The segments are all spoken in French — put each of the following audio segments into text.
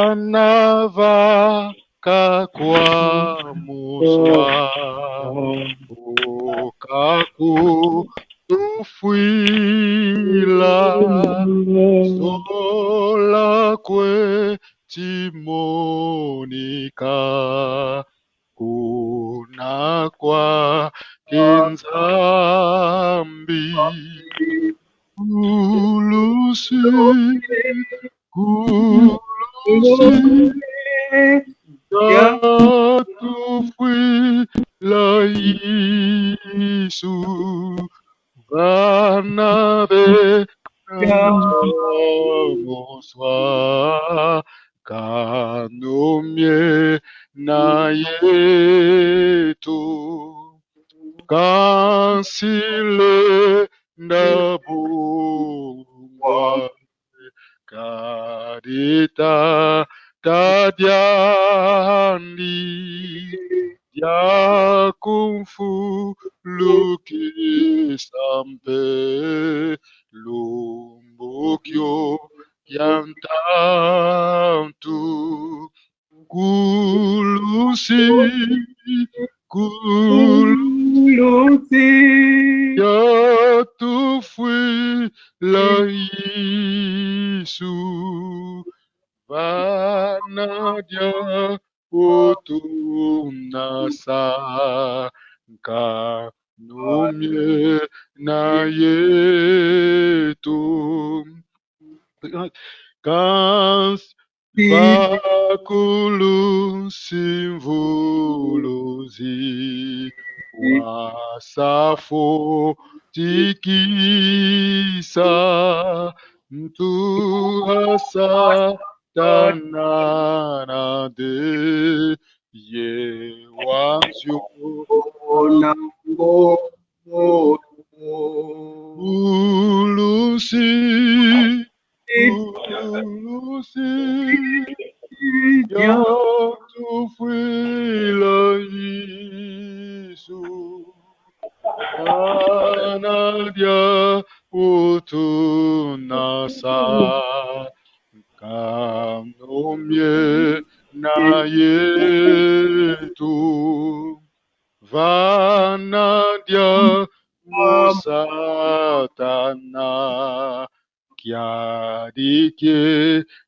Vanava kakwa muswa okaku tufuila sola kwe timonika kuna kwa kenzambi kulusi kulusi Yatufuila Yesu Vanabe Namoswa Kanomye na yetu Kansile Ndabungwa Kadita Tadiandi Ya Kungfu Luki Sampe Lumbukyo Yantantu Kulusi Kulusi Ya Tufui La Yesu Vanadia Utunasa Kanumye na yetu Kans Vakulu Simvuluzi Wasafo Tikisa Mtuhasa Tanana de Ye Wansyo Ulusi Ulusi Yatufuila Yesu Anadia Utunasa Kanomye na yetu Vanadia Musatana Kiadike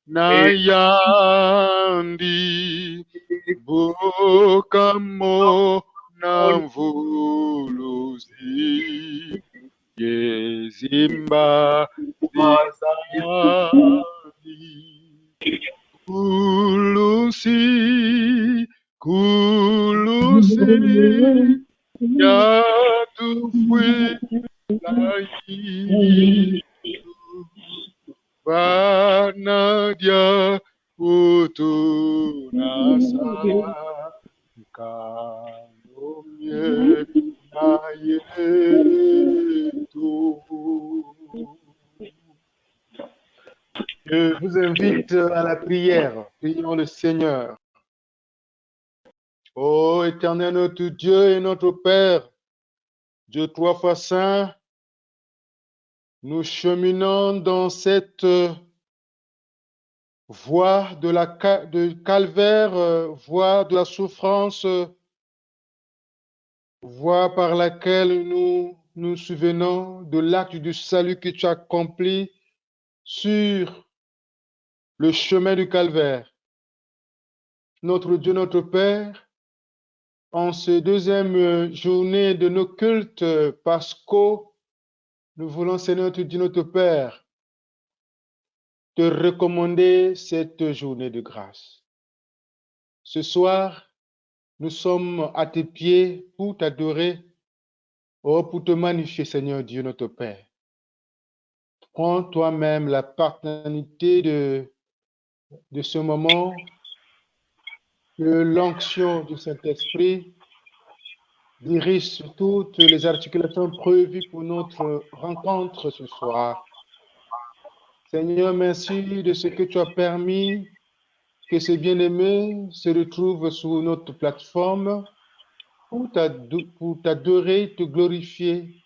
Nayandi Bukamo Namvuluzi Yezimba Zizani Kulusi Kulusi Yatufui Lai Vanadia Utunasa Kanomye na yetu. Je vous invite à la prière. Prions le Seigneur. Ô éternel notre Dieu et notre Père, Dieu trois fois saint, nous cheminons dans cette voie de calvaire, voie de la souffrance, voie par laquelle nous nous souvenons de l'acte du salut que tu as accompli sur le chemin du calvaire. Notre Dieu, notre Père, en cette deuxième journée de nos cultes pascaux, nous voulons, Seigneur, notre Dieu, notre Père, te recommander cette journée de grâce. Ce soir, nous sommes à tes pieds pour t'adorer, pour te magnifier, Seigneur Dieu, notre Père. Prends toi-même la paternité de ce moment, que l'onction du Saint-Esprit dirige sur toutes les articulations prévues pour notre rencontre ce soir. Seigneur, merci de ce que tu as permis que ces bien-aimés se retrouvent sur notre plateforme pour t'adorer, te glorifier,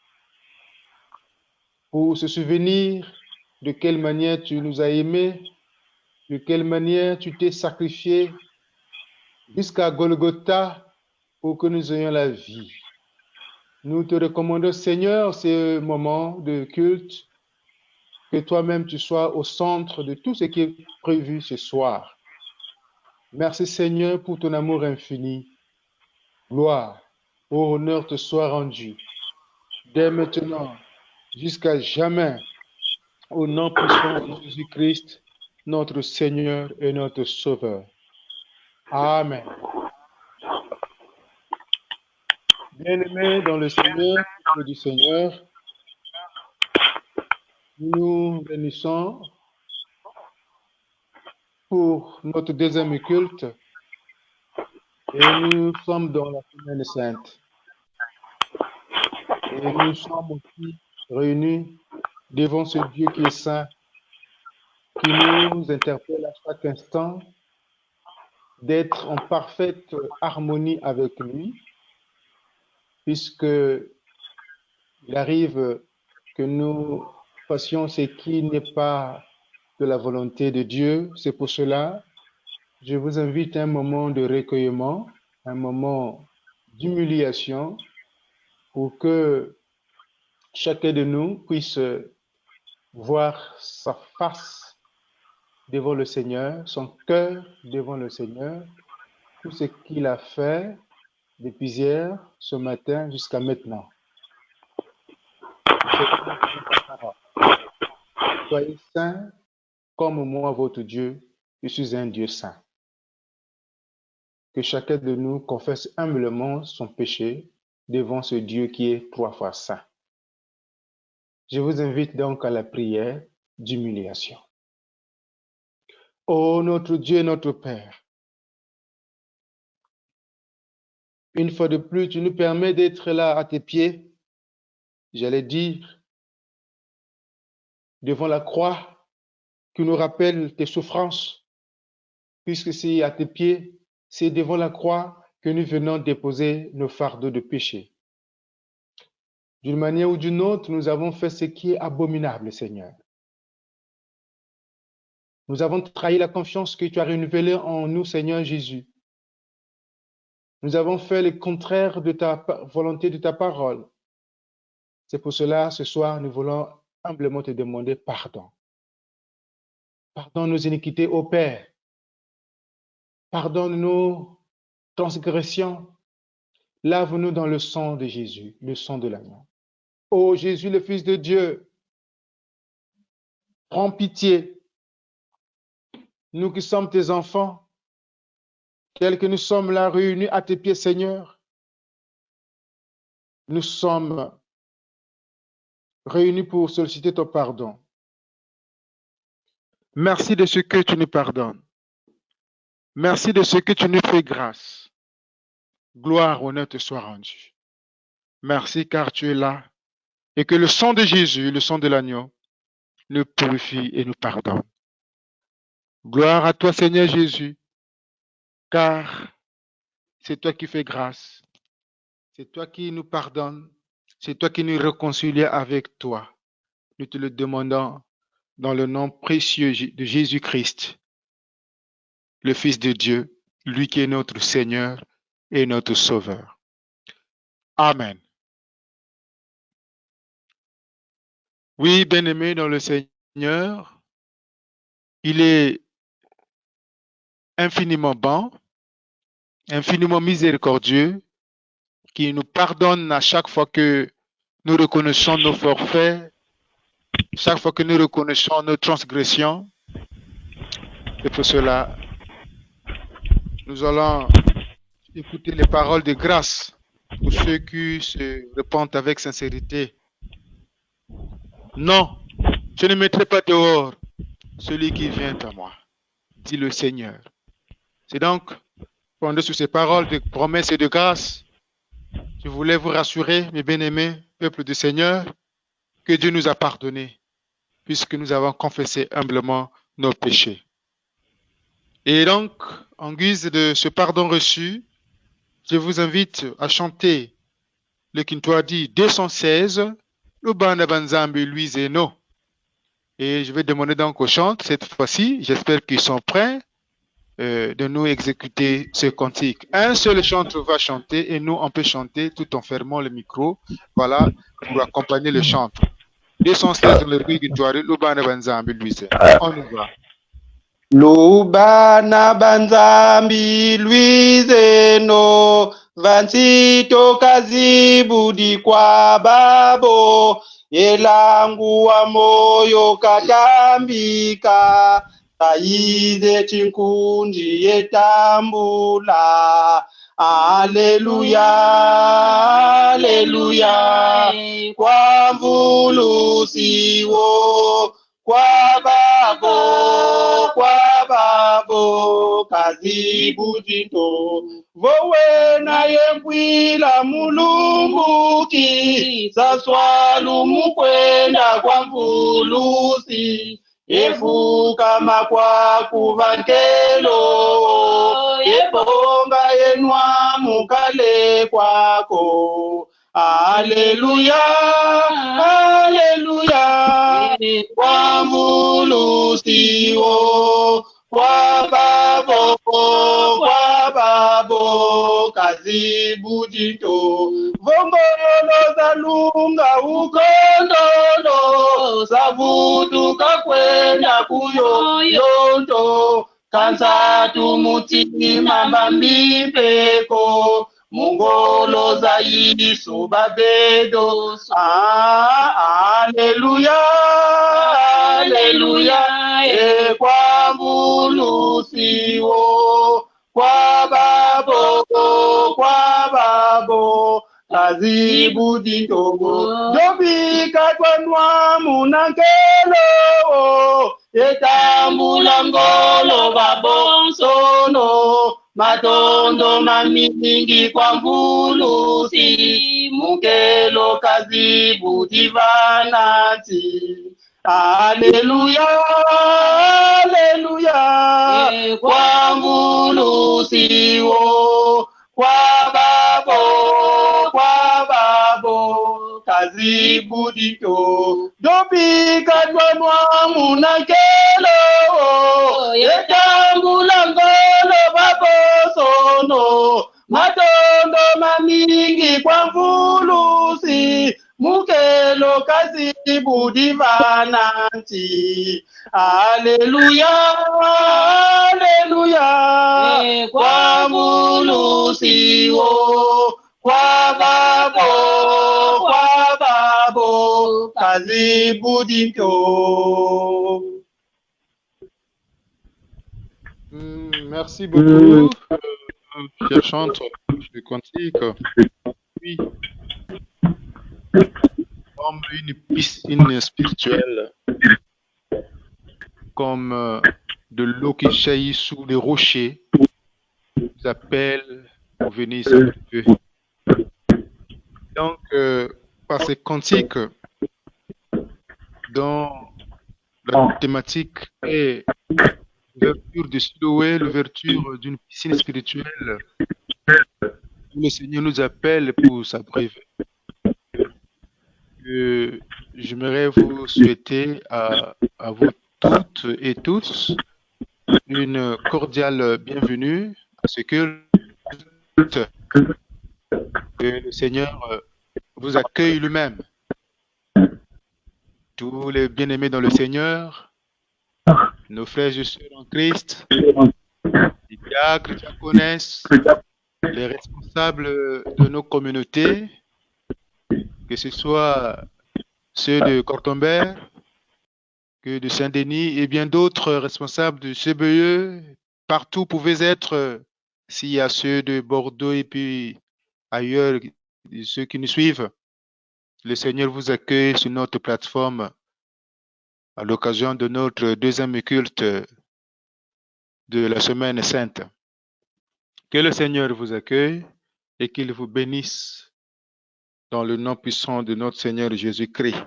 pour se souvenir de quelle manière tu nous as aimés de quelle manière tu t'es sacrifié jusqu'à Golgotha pour que nous ayons la vie. Nous te recommandons, Seigneur, ce moment de culte, que toi-même tu sois au centre de tout ce qui est prévu ce soir. Merci, Seigneur, pour ton amour infini. Gloire, honneur te soit rendu, dès maintenant jusqu'à jamais, au nom puissant de Jésus-Christ, notre Seigneur et notre Sauveur. Amen. Bien-aimés dans le Seigneur, peuple du Seigneur, nous bénissons pour notre deuxième culte et nous sommes dans la Semaine Sainte. Et nous sommes aussi réunis devant ce Dieu qui est saint, qui nous interpelle à chaque instant d'être en parfaite harmonie avec lui, puisque il arrive que nous fassions ce qui n'est pas de la volonté de Dieu. C'est pour cela, je vous invite à un moment de recueillement, un moment d'humiliation, pour que chacun de nous puisse voir sa face devant le Seigneur, son cœur devant le Seigneur, tout ce qu'il a fait depuis hier, ce matin, jusqu'à maintenant. Soyez saints comme moi, votre Dieu, je suis un Dieu saint. Que chacun de nous confesse humblement son péché devant ce Dieu qui est 3 fois saint. Je vous invite donc à la prière d'humiliation. Ô notre Dieu et notre Père, une fois de plus, tu nous permets d'être là à tes pieds, j'allais dire, devant la croix qui nous rappelle tes souffrances, puisque c'est à tes pieds, c'est devant la croix que nous venons déposer nos fardeaux de péché. D'une manière ou d'une autre, nous avons fait ce qui est abominable, Seigneur. Nous avons trahi la confiance que tu as renouvelée en nous, Seigneur Jésus. Nous avons fait le contraire de ta volonté, de ta parole. C'est pour cela, ce soir, nous voulons humblement te demander pardon. Pardonne nos iniquités, ô Père. Pardonne nos transgressions. Lave-nous dans le sang de Jésus, le sang de l'agneau. Ô Jésus, le Fils de Dieu, prends pitié. Nous qui sommes tes enfants, tels que nous sommes là réunis à tes pieds, Seigneur, nous sommes réunis pour solliciter ton pardon. Merci de ce que tu nous pardonnes. Merci de ce que tu nous fais grâce. Gloire, honneur te soit rendu. Merci car tu es là et que le sang de Jésus, le sang de l'agneau, nous purifie et nous pardonne. Gloire à toi, Seigneur Jésus, car c'est toi qui fais grâce. C'est toi qui nous pardonnes. C'est toi qui nous réconcilies avec toi. Nous te le demandons dans le nom précieux de Jésus-Christ, le Fils de Dieu, lui qui est notre Seigneur et notre Sauveur. Amen. Oui, bien-aimés dans le Seigneur, il est infiniment bon, infiniment miséricordieux, qui nous pardonne à chaque fois que nous reconnaissons nos forfaits, chaque fois que nous reconnaissons nos transgressions. Et pour cela, nous allons écouter les paroles de grâce pour ceux qui se repentent avec sincérité. Non, je ne mettrai pas dehors celui qui vient à moi, dit le Seigneur. C'est donc, fondé sur ces paroles de promesse et de grâce, je voulais vous rassurer, mes bien-aimés, peuple du Seigneur, que Dieu nous a pardonné, puisque nous avons confessé humblement nos péchés. Et donc, en guise de ce pardon reçu, je vous invite à chanter le Kintwadi 216, le Banda Banzambi Luiseno. Et je vais demander donc aux chantres, cette fois-ci, j'espère qu'ils sont prêts de nous exécuter ce cantique. Un seul chantre va chanter et nous, on peut chanter tout en fermant le micro, voilà, pour accompagner le chantre. 216 dans le bruit victoire, Lubana Banzambi, Louise. On y va. Lubana banzambi lwizeno vansito kazibudi kwa babo yelangu wa moyo katambika saize chinkundi yetambula Aleluya, aleluya, kwa mvulusiwo kwa babo kazibudito vowe naye mbwila mulumbuki saswalu mukwenda kwa mvulusi efukama kwa kuvantelo ebonga yenwa mukale kwako Aleluya, aleluya, kwa mvulusiwo, kwa babo, kazibudito, vongolo zalunga ukondolo, savutuka kwenda kuyoyondo, kansatu mutima mbambipeko, Mungolo za Yesu babedo. Aleluya, aleluya. Kwa mulusiwo, kwa babo, kazibudito. Jobika twanwa munakelo, etambula ngolo babonsono. Matondo mamingi kwa mvulusi, mukelo kazibuti vanati. Aleluya, aleluya, kwa mvulusiwo, kwa babo, kazibudito. Dobika twanwa munakelo, etambula ngolo babosono, matondo mamingi kwa mvulusi, mukelo kazibudi vananti. Aleluya, aleluya, kwa mvulusiwo, kwa babo, kazibudito. Merci beaucoup, cher chantre de cantique. Oui, comme une piscine spirituelle, comme de l'eau qui jaillit sous les rochers, vous appelle pour venir s'activer. Donc, par ces cantiques, dont la thématique est l'ouverture de Siloé, l'ouverture d'une piscine spirituelle, où le Seigneur nous appelle pour s'abreuver. J'aimerais vous souhaiter à vous toutes et tous une cordiale bienvenue à ce que le Seigneur vous accueille lui-même. Tous les bien-aimés dans le Seigneur, nos frères et sœurs en Christ, les diacres, diaconesses, les responsables de nos communautés, que ce soit ceux de Cortombert, que de Saint-Denis et bien d'autres responsables de CBE, partout pouvez être, s'il y a ceux de Bordeaux et puis ailleurs, ceux qui nous suivent. Le Seigneur vous accueille sur notre plateforme à l'occasion de notre deuxième culte de la Semaine Sainte. Que le Seigneur vous accueille et qu'il vous bénisse dans le nom puissant de notre Seigneur Jésus-Christ.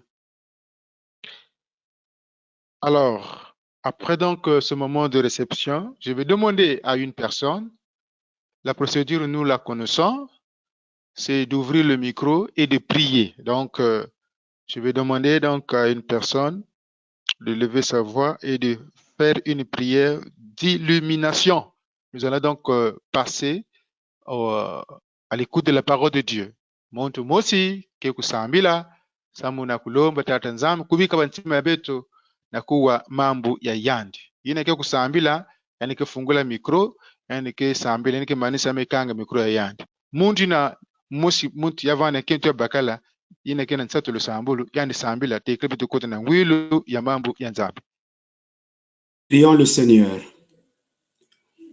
Alors, après donc ce moment de réception, je vais demander à une personne, la procédure nous la connaissons, c'est d'ouvrir le micro et de prier. Donc, je vais demander donc à une personne de lever sa voix et de faire une prière d'illumination. Nous allons donc passer à l'écoute de la parole de Dieu. Muntu mosi ke kusambila samu na kulomba tata nzamu kubika bantima betu na kuwa mambo ya yandi. Yine ke kusambila yani ke fungula mikro yani ke sambila yani ke manisa mekanga mikro ya yandi. Muntu na mosi muntu yavana kentu ya bakala yine ke nansatu lo sambulu yani sambila te krebitu kote na wilu ya mambo ya nzambi. Prions le Seigneur.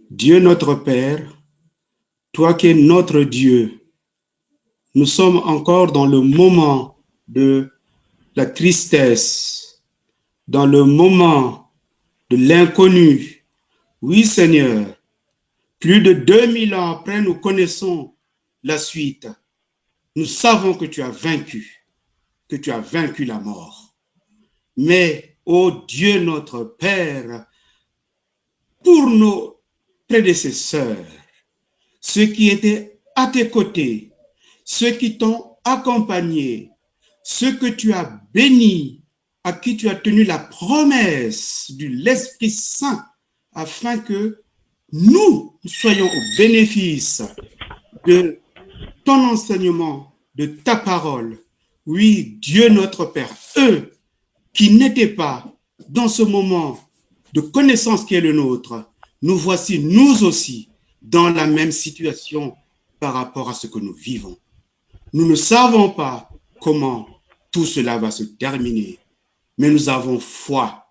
Dieu notre Père, toi qui es notre Dieu, nous sommes encore dans le moment de la tristesse, dans le moment de l'inconnu. Oui, Seigneur, plus de 2000 ans après, nous connaissons la suite. Nous savons que tu as vaincu la mort. Mais, ô Dieu notre Père, pour nos prédécesseurs, ceux qui étaient à tes côtés, ceux qui t'ont accompagné, ceux que tu as bénis, à qui tu as tenu la promesse de l'Esprit Saint, afin que nous soyons au bénéfice de ton enseignement, de ta parole. Oui, Dieu notre Père, eux qui n'étaient pas dans ce moment de connaissance qui est le nôtre, nous voici nous aussi dans la même situation par rapport à ce que nous vivons. Nous ne savons pas comment tout cela va se terminer, mais nous avons foi.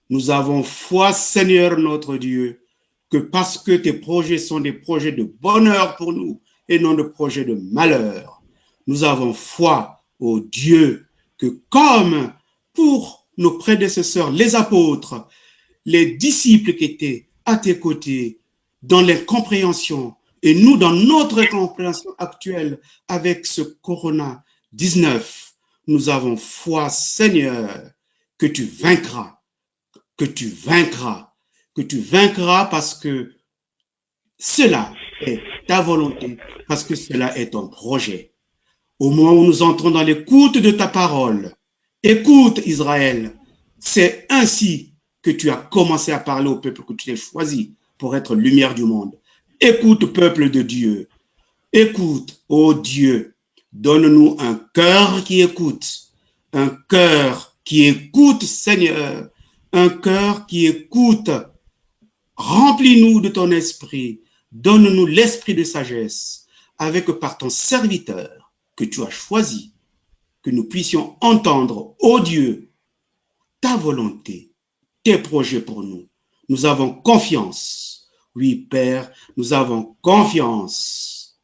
Nous avons foi, Seigneur notre Dieu, que parce que tes projets sont des projets de bonheur pour nous et non de projets de malheur, nous avons foi, ô Dieu, que comme pour nos prédécesseurs, les apôtres, les disciples qui étaient à tes côtés, dans l'incompréhension, et nous, dans notre compréhension actuelle avec ce Corona-19, nous avons foi, Seigneur, que tu vaincras, parce que cela est ta volonté, parce que cela est ton projet. Au moment où nous entrons dans l'écoute de ta parole, écoute Israël, c'est ainsi que tu as commencé à parler au peuple que tu as choisi pour être lumière du monde. Écoute, peuple de Dieu. Écoute, ô Dieu. Donne-nous un cœur qui écoute. Un cœur qui écoute, Seigneur. Un cœur qui écoute. Remplis-nous de ton esprit. Donne-nous l'esprit de sagesse avec par ton serviteur que tu as choisi, que nous puissions entendre, ô Dieu, ta volonté, tes projets pour nous. Nous avons confiance. Oui, Père, nous avons confiance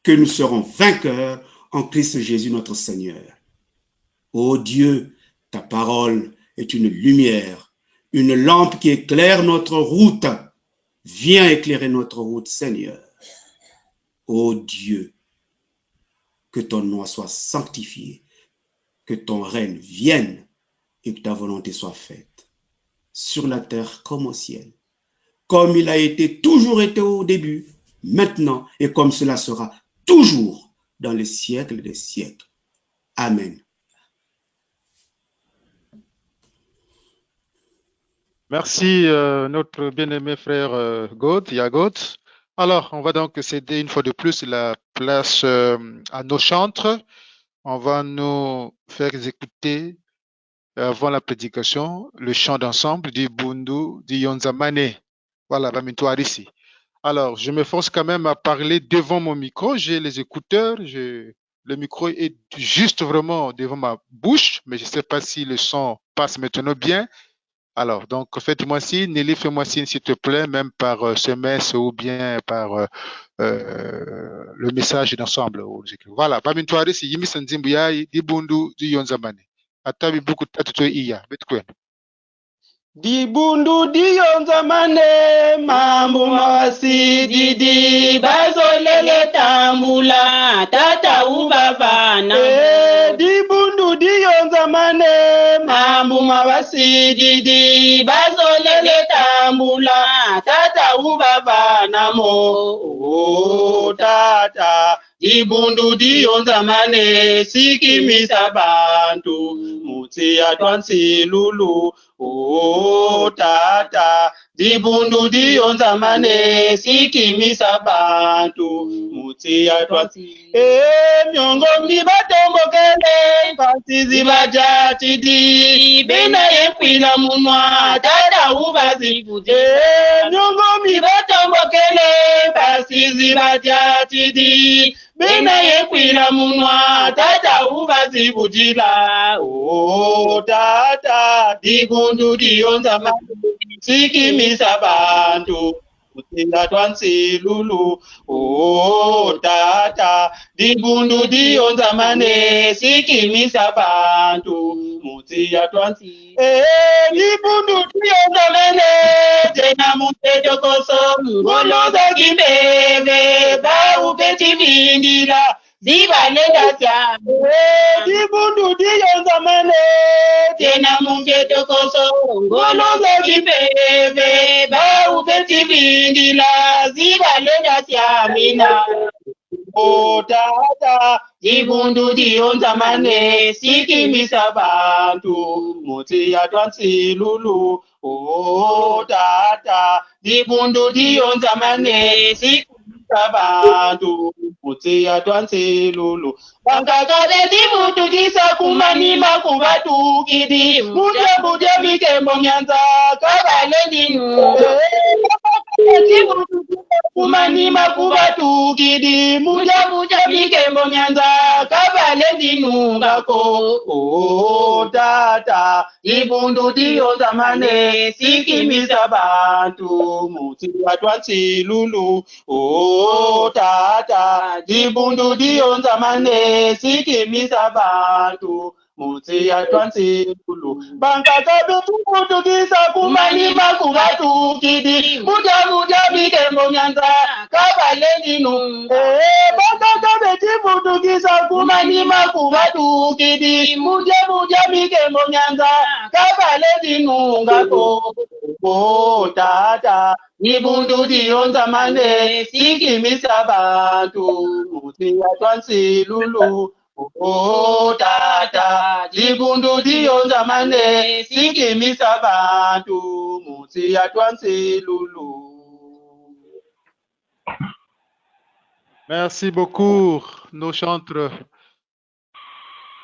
que nous serons vainqueurs en Christ Jésus notre Seigneur. Ô Dieu, ta parole est une lumière, une lampe qui éclaire notre route. Viens éclairer notre route, Seigneur. Ô Dieu, que ton nom soit sanctifié, que ton règne vienne et que ta volonté soit faite sur la terre comme au ciel, comme il a toujours été au début, maintenant et comme cela sera toujours dans les siècles des siècles. Amen. Merci notre bien-aimé frère Yagot. Alors, on va donc céder une fois de plus la place à nos chantres. On va nous faire écouter avant la prédication le chant d'ensemble du Bundu du Yonzamane. Voilà, ici. Alors, je m'efforce quand même à parler devant mon micro. J'ai les écouteurs, le micro est juste vraiment devant ma bouche, mais je ne sais pas si le son passe maintenant bien. Alors, donc, faites-moi signe, Nelly, fais-moi signe, s'il te plaît, même par SMS ou bien par le message d'ensemble. Voilà, Bamintoari, si Yimi Sanzimbuya, Dibundu, du Yonzamane. Atabi beaucoup de tatu iya, betkwen. Dibundu diyonzamane mambo masididi bazolele tambula tata ubavana dibundu diyonzamane mambo masididi bazolele tambula tata ubavana mo tata dibundu diyonzamane sikimisa bantu mutsiya twansi lulu. Oh tata, dibundu dionza mane, sikimisa bantu, mutsiya twansi. Myongo mibatombokele, pasizi bajatidi, bena yekwila munwa, tata ubazibute. Myongo mibatombokele, pasizi bajatidi, bena yekwila munwa, tata ubazibutila. Oh tata, dibundu dionza mane, sikimisa bantu, mutsiya twansi lulu. Oh tata, dibundu dionza mane, sikimisa bantu, mutsiya twansi. Dibundu dionza mane, tena muteto koso, ngoloza kibebe, ba upeti vindila, zibalenga tya. Dibundu dionza mane, tena muteto koso, ngoloza kibebe, ba upeti vindila, zibalenga tya mina. Oh tata, dibundu dionza mane, sikimisa bantu, mutsiya twansi lulu. Oh tata, dibundu dionza mane, sikimisa bantu, mutsiya twansi lulu. Bankakabe dibundu disa kumanima kubatukidi, mudia mikembo nyanza, kabale dinu. Kumanima kubatukidi, mudia mikembo nyanza, kabale dinu ngako. Oh tata, dibundu dionza mane, sikimisa bantu, mutsiya twansi lulu. Oh tata, dibundu dionza mane, sikimisa bantu, mutsiya twansi lulu. Bankakabe dibundu disa kumanima kubatukidi, mudia mikembo nyanza, kabale dinu. Bankakabe dibundu disa kumanima kubatukidi, mudia mikembo nyanza, kabale dinu ngako. Oh tata, dibundu dionza mane, sikimisa bantu, mutsiya twansi lulu. Oh tata, dibundu dionza mane, sikimisa bantu, mutsiya twansi lulu. Merci beaucoup, nos chantres.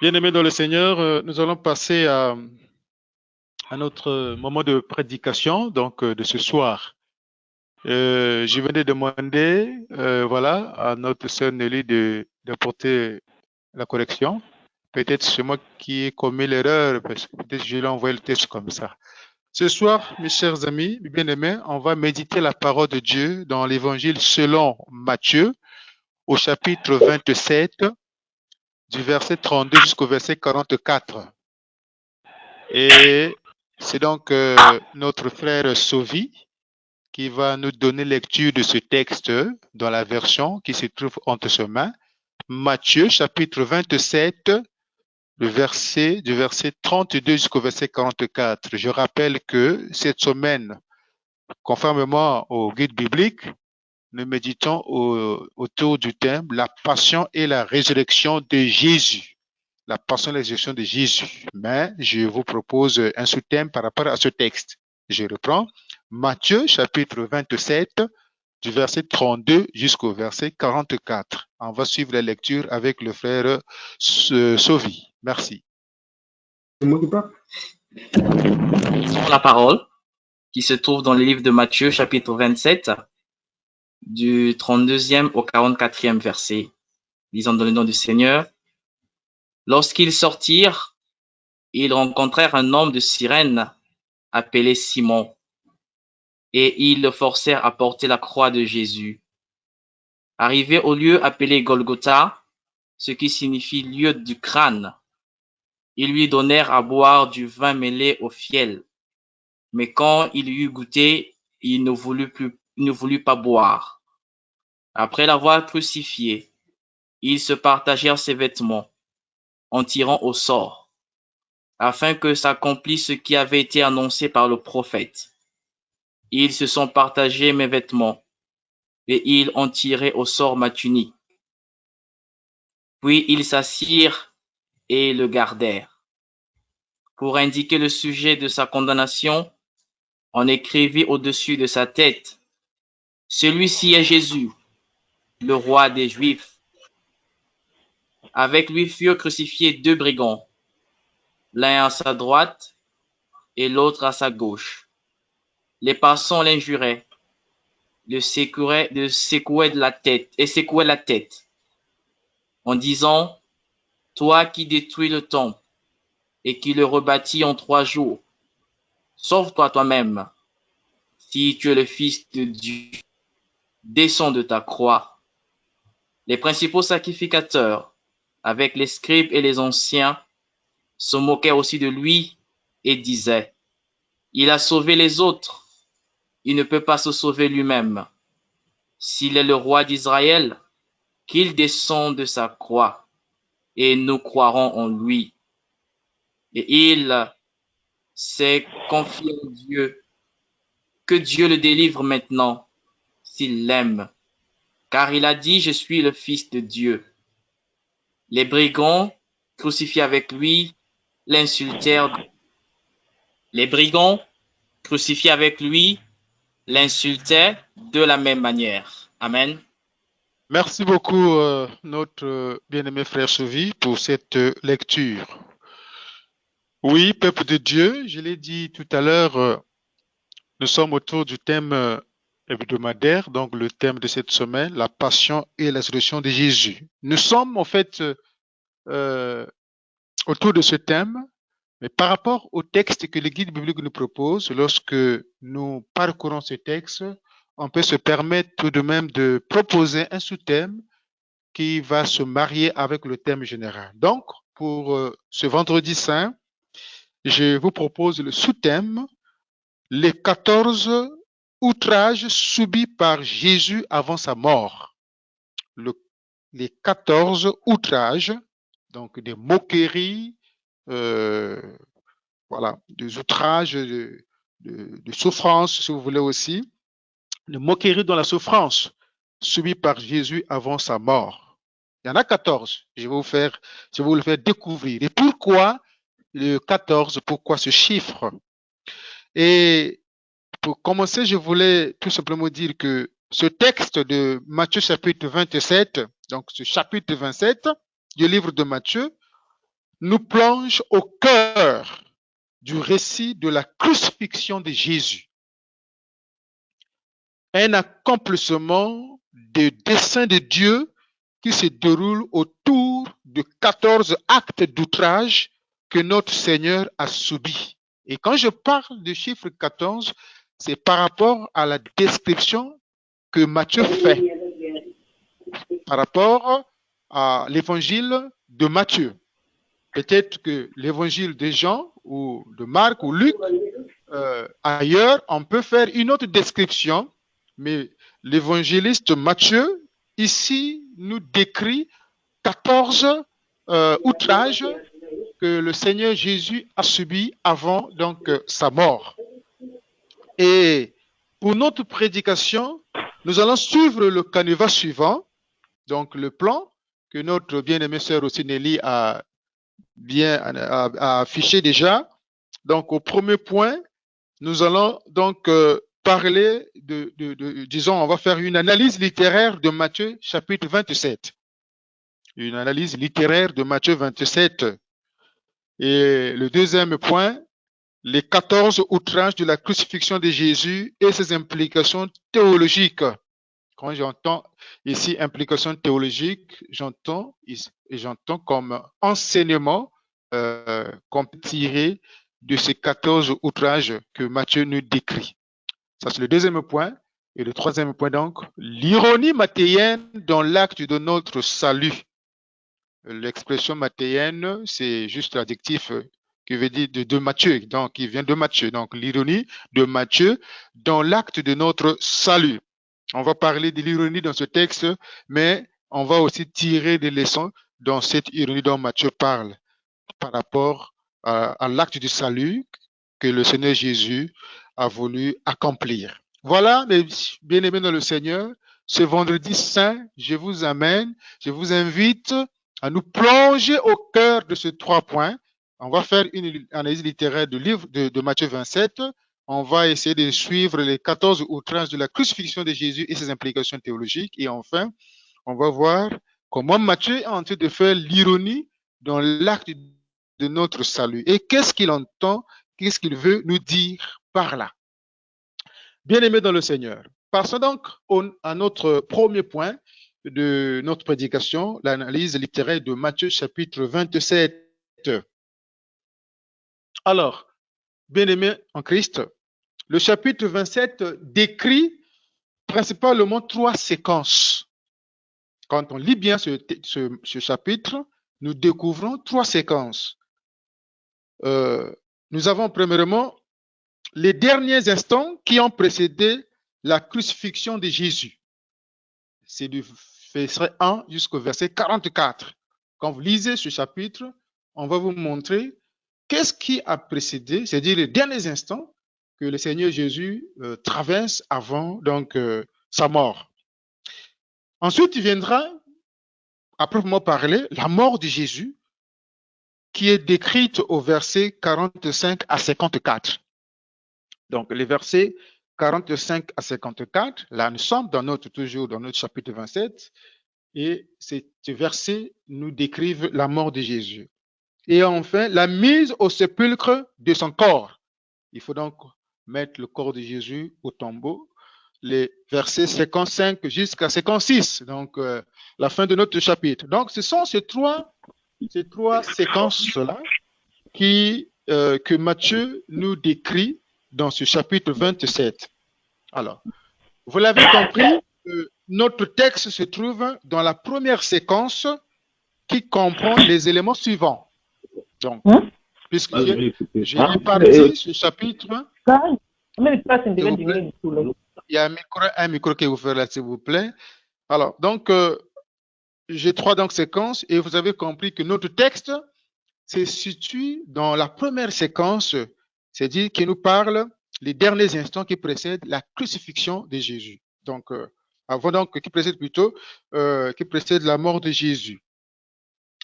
Bien-aimés dans le Seigneur, nous allons passer à notre moment de prédication, donc de ce soir. Je venais demander, voilà, à notre sœur Nelly d'apporter la correction. Peut-être c'est moi qui ai commis l'erreur, parce que peut-être je lui ai envoyé le texte comme ça. Ce soir, mes chers amis, bien-aimés, on va méditer la parole de Dieu dans l'évangile selon Matthieu, au chapitre 27, du verset 32 jusqu'au verset 44. Et c'est donc notre frère Sovi qui va nous donner lecture de ce texte dans la version qui se trouve entre ses mains. Matthieu, chapitre 27, du verset 32 jusqu'au verset 44. Je rappelle que cette semaine, conformément au guide biblique, nous méditons autour du thème la passion et la résurrection de Jésus. La passion et la résurrection de Jésus. Mais je vous propose un sous-thème par rapport à ce texte. Je reprends. Matthieu, chapitre 27, du verset 32 jusqu'au verset 44. On va suivre la lecture avec le frère Sovi. Merci. La parole qui se trouve dans le livre de Matthieu, chapitre 27, du 32e au 44e verset. Lisons dans le nom du Seigneur. Lorsqu'ils sortirent, ils rencontrèrent un homme de Cyrène appelé Simon, et ils le forcèrent à porter la croix de Jésus. Arrivés au lieu appelé Golgotha, ce qui signifie lieu du crâne, ils lui donnèrent à boire du vin mêlé au fiel. Mais quand il eut goûté, il ne voulut pas boire. Après l'avoir crucifié, ils se partagèrent ses vêtements en tirant au sort, afin que s'accomplisse ce qui avait été annoncé par le prophète. Ils se sont partagés mes vêtements, et ils ont tiré au sort ma tunique. Puis ils s'assirent et le gardèrent. Pour indiquer le sujet de sa condamnation, on écrivit au-dessus de sa tête: celui-ci est Jésus, le roi des Juifs. Avec lui furent crucifiés 2 brigands, l'un à sa droite et l'autre à sa gauche. Les passants l'injuraient, le secouaient de la tête et secouaient la tête, en disant: toi qui détruis le temple et qui le rebâtis en 3 jours, sauve-toi toi-même. Si tu es le Fils de Dieu, descends de ta croix. Les principaux sacrificateurs, avec les scribes et les anciens, se moquaient aussi de lui et disaient: il a sauvé les autres, il ne peut pas se sauver lui-même. S'il est le roi d'Israël, qu'il descende de sa croix, et nous croirons en lui. Et il s'est confié en Dieu, que Dieu le délivre maintenant, s'il l'aime, car il a dit: je suis le Fils de Dieu. Les brigands, crucifiés avec lui, l'insultèrent. Les brigands, crucifiés avec lui, l'insultaient de la même manière. Amen. Merci beaucoup, notre bien-aimé frère Souvi, pour cette lecture. Oui, peuple de Dieu, je l'ai dit tout à l'heure, nous sommes autour du thème hebdomadaire, donc le thème de cette semaine, la passion et la résurrection de Jésus. Nous sommes en fait autour de ce thème, mais par rapport au texte que le guide biblique nous propose, lorsque nous parcourons ce texte, on peut se permettre tout de même de proposer un sous-thème qui va se marier avec le thème général. Donc, pour ce vendredi saint, je vous propose le sous-thème: les 14 outrages subis par Jésus avant sa mort. Les 14 outrages, donc des moqueries, voilà, des outrages, de souffrance, si vous voulez aussi, de moqueries dans la souffrance subie par Jésus avant sa mort. Il y en a 14. Je vais vous le faire découvrir. Et pourquoi le 14? Pourquoi ce chiffre? Et pour commencer, je voulais tout simplement dire que ce texte de Matthieu chapitre 27, donc ce chapitre 27 du livre de Matthieu, nous plonge au cœur du récit de la crucifixion de Jésus. Un accomplissement des desseins de Dieu qui se déroule autour de 14 actes d'outrage que notre Seigneur a subis. Et quand je parle du chiffre 14, c'est par rapport à la description que Matthieu fait, par rapport à l'évangile de Matthieu. Peut-être que l'évangile de Jean ou de Marc ou Luc, ailleurs, on peut faire une autre description, mais l'évangéliste Matthieu, ici, nous décrit 14 outrages que le Seigneur Jésus a subis avant donc sa mort. Et pour notre prédication, nous allons suivre le canevas suivant, donc le plan que notre bien-aimée sœur aussi Nelly a affiché déjà. Donc au premier point, nous allons donc parler disons, on va faire une analyse littéraire de Matthieu chapitre 27. Une analyse littéraire de Matthieu 27. Et le deuxième point, les 14 outrages de la crucifixion de Jésus et ses implications théologiques. Quand j'entends ici implications théologiques, j'entends comme enseignement qu'on peut tirer de ces 14 outrages que Matthieu nous décrit. Ça, c'est le deuxième point. Et le troisième point, donc, l'ironie mathéenne dans l'acte de notre salut. L'expression mathéenne, c'est juste l'adjectif qui veut dire de Matthieu, donc qui vient de Matthieu. Donc, l'ironie de Matthieu dans l'acte de notre salut. On va parler de l'ironie dans ce texte, mais on va aussi tirer des leçons dans cette ironie dont Matthieu parle par rapport à l'acte du salut que le Seigneur Jésus a voulu accomplir. Voilà, mes bien-aimés dans le Seigneur, ce vendredi saint, je vous invite à nous plonger au cœur de ces 3 points On va faire une analyse littéraire du livre de Matthieu 27. On va essayer de suivre les 14 outrances de la crucifixion de Jésus et ses implications théologiques. Et enfin, on va voir comment Matthieu est en train de faire l'ironie dans l'acte de notre salut. Et qu'est-ce qu'il entend, qu'est-ce qu'il veut nous dire par là. Bien-aimés dans le Seigneur, passons donc à notre premier point de notre prédication, l'analyse littéraire de Matthieu chapitre 27. Alors, bien-aimés en Christ, le chapitre 27 décrit principalement 3 séquences. Quand on lit bien ce chapitre, nous découvrons 3 séquences. Nous avons premièrement les derniers instants qui ont précédé la crucifixion de Jésus. C'est du verset 1 jusqu'au verset 44. Quand vous lisez ce chapitre, on va vous montrer qu'est-ce qui a précédé, c'est-à-dire les derniers instants que le Seigneur Jésus traverse avant donc sa mort. Ensuite, il viendra, à proprement parler, la mort de Jésus, qui est décrite au verset 45 à 54. Donc, les versets 45 à 54, là, nous sommes toujours dans notre chapitre 27, et ces versets nous décrivent la mort de Jésus. Et enfin, la mise au sépulcre de son corps. Il faut donc mettre le corps de Jésus au tombeau, les versets 55 jusqu'à 56, donc la fin de notre chapitre. Donc, ce sont ces trois séquences-là que Matthieu nous décrit dans ce chapitre 27. Alors, vous l'avez compris, notre texte se trouve dans la première séquence qui comprend les éléments suivants. Donc, puisque j'ai réparti ce chapitre, il y a un micro qui vous fait là, s'il vous plaît. Alors, donc, j'ai 3 séquences et vous avez compris que notre texte se situe dans la première séquence, c'est-à-dire qui nous parle les derniers instants qui précèdent la crucifixion de Jésus. Donc, qui précède la mort de Jésus.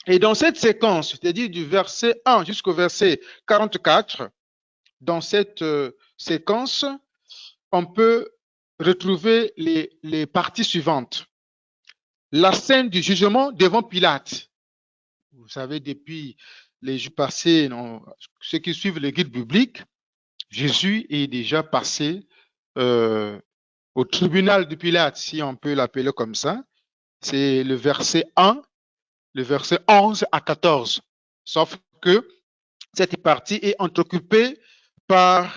Et dans cette séquence, c'est-à-dire du verset 1 jusqu'au verset 44, dans cette séquence, on peut retrouver les parties suivantes. La scène du jugement devant Pilate. Vous savez, depuis les jours passés, ceux qui suivent le guide biblique, Jésus est déjà passé au tribunal de Pilate, si on peut l'appeler comme ça. C'est le verset 1, le verset 11 à 14. Sauf que cette partie est entrecoupée par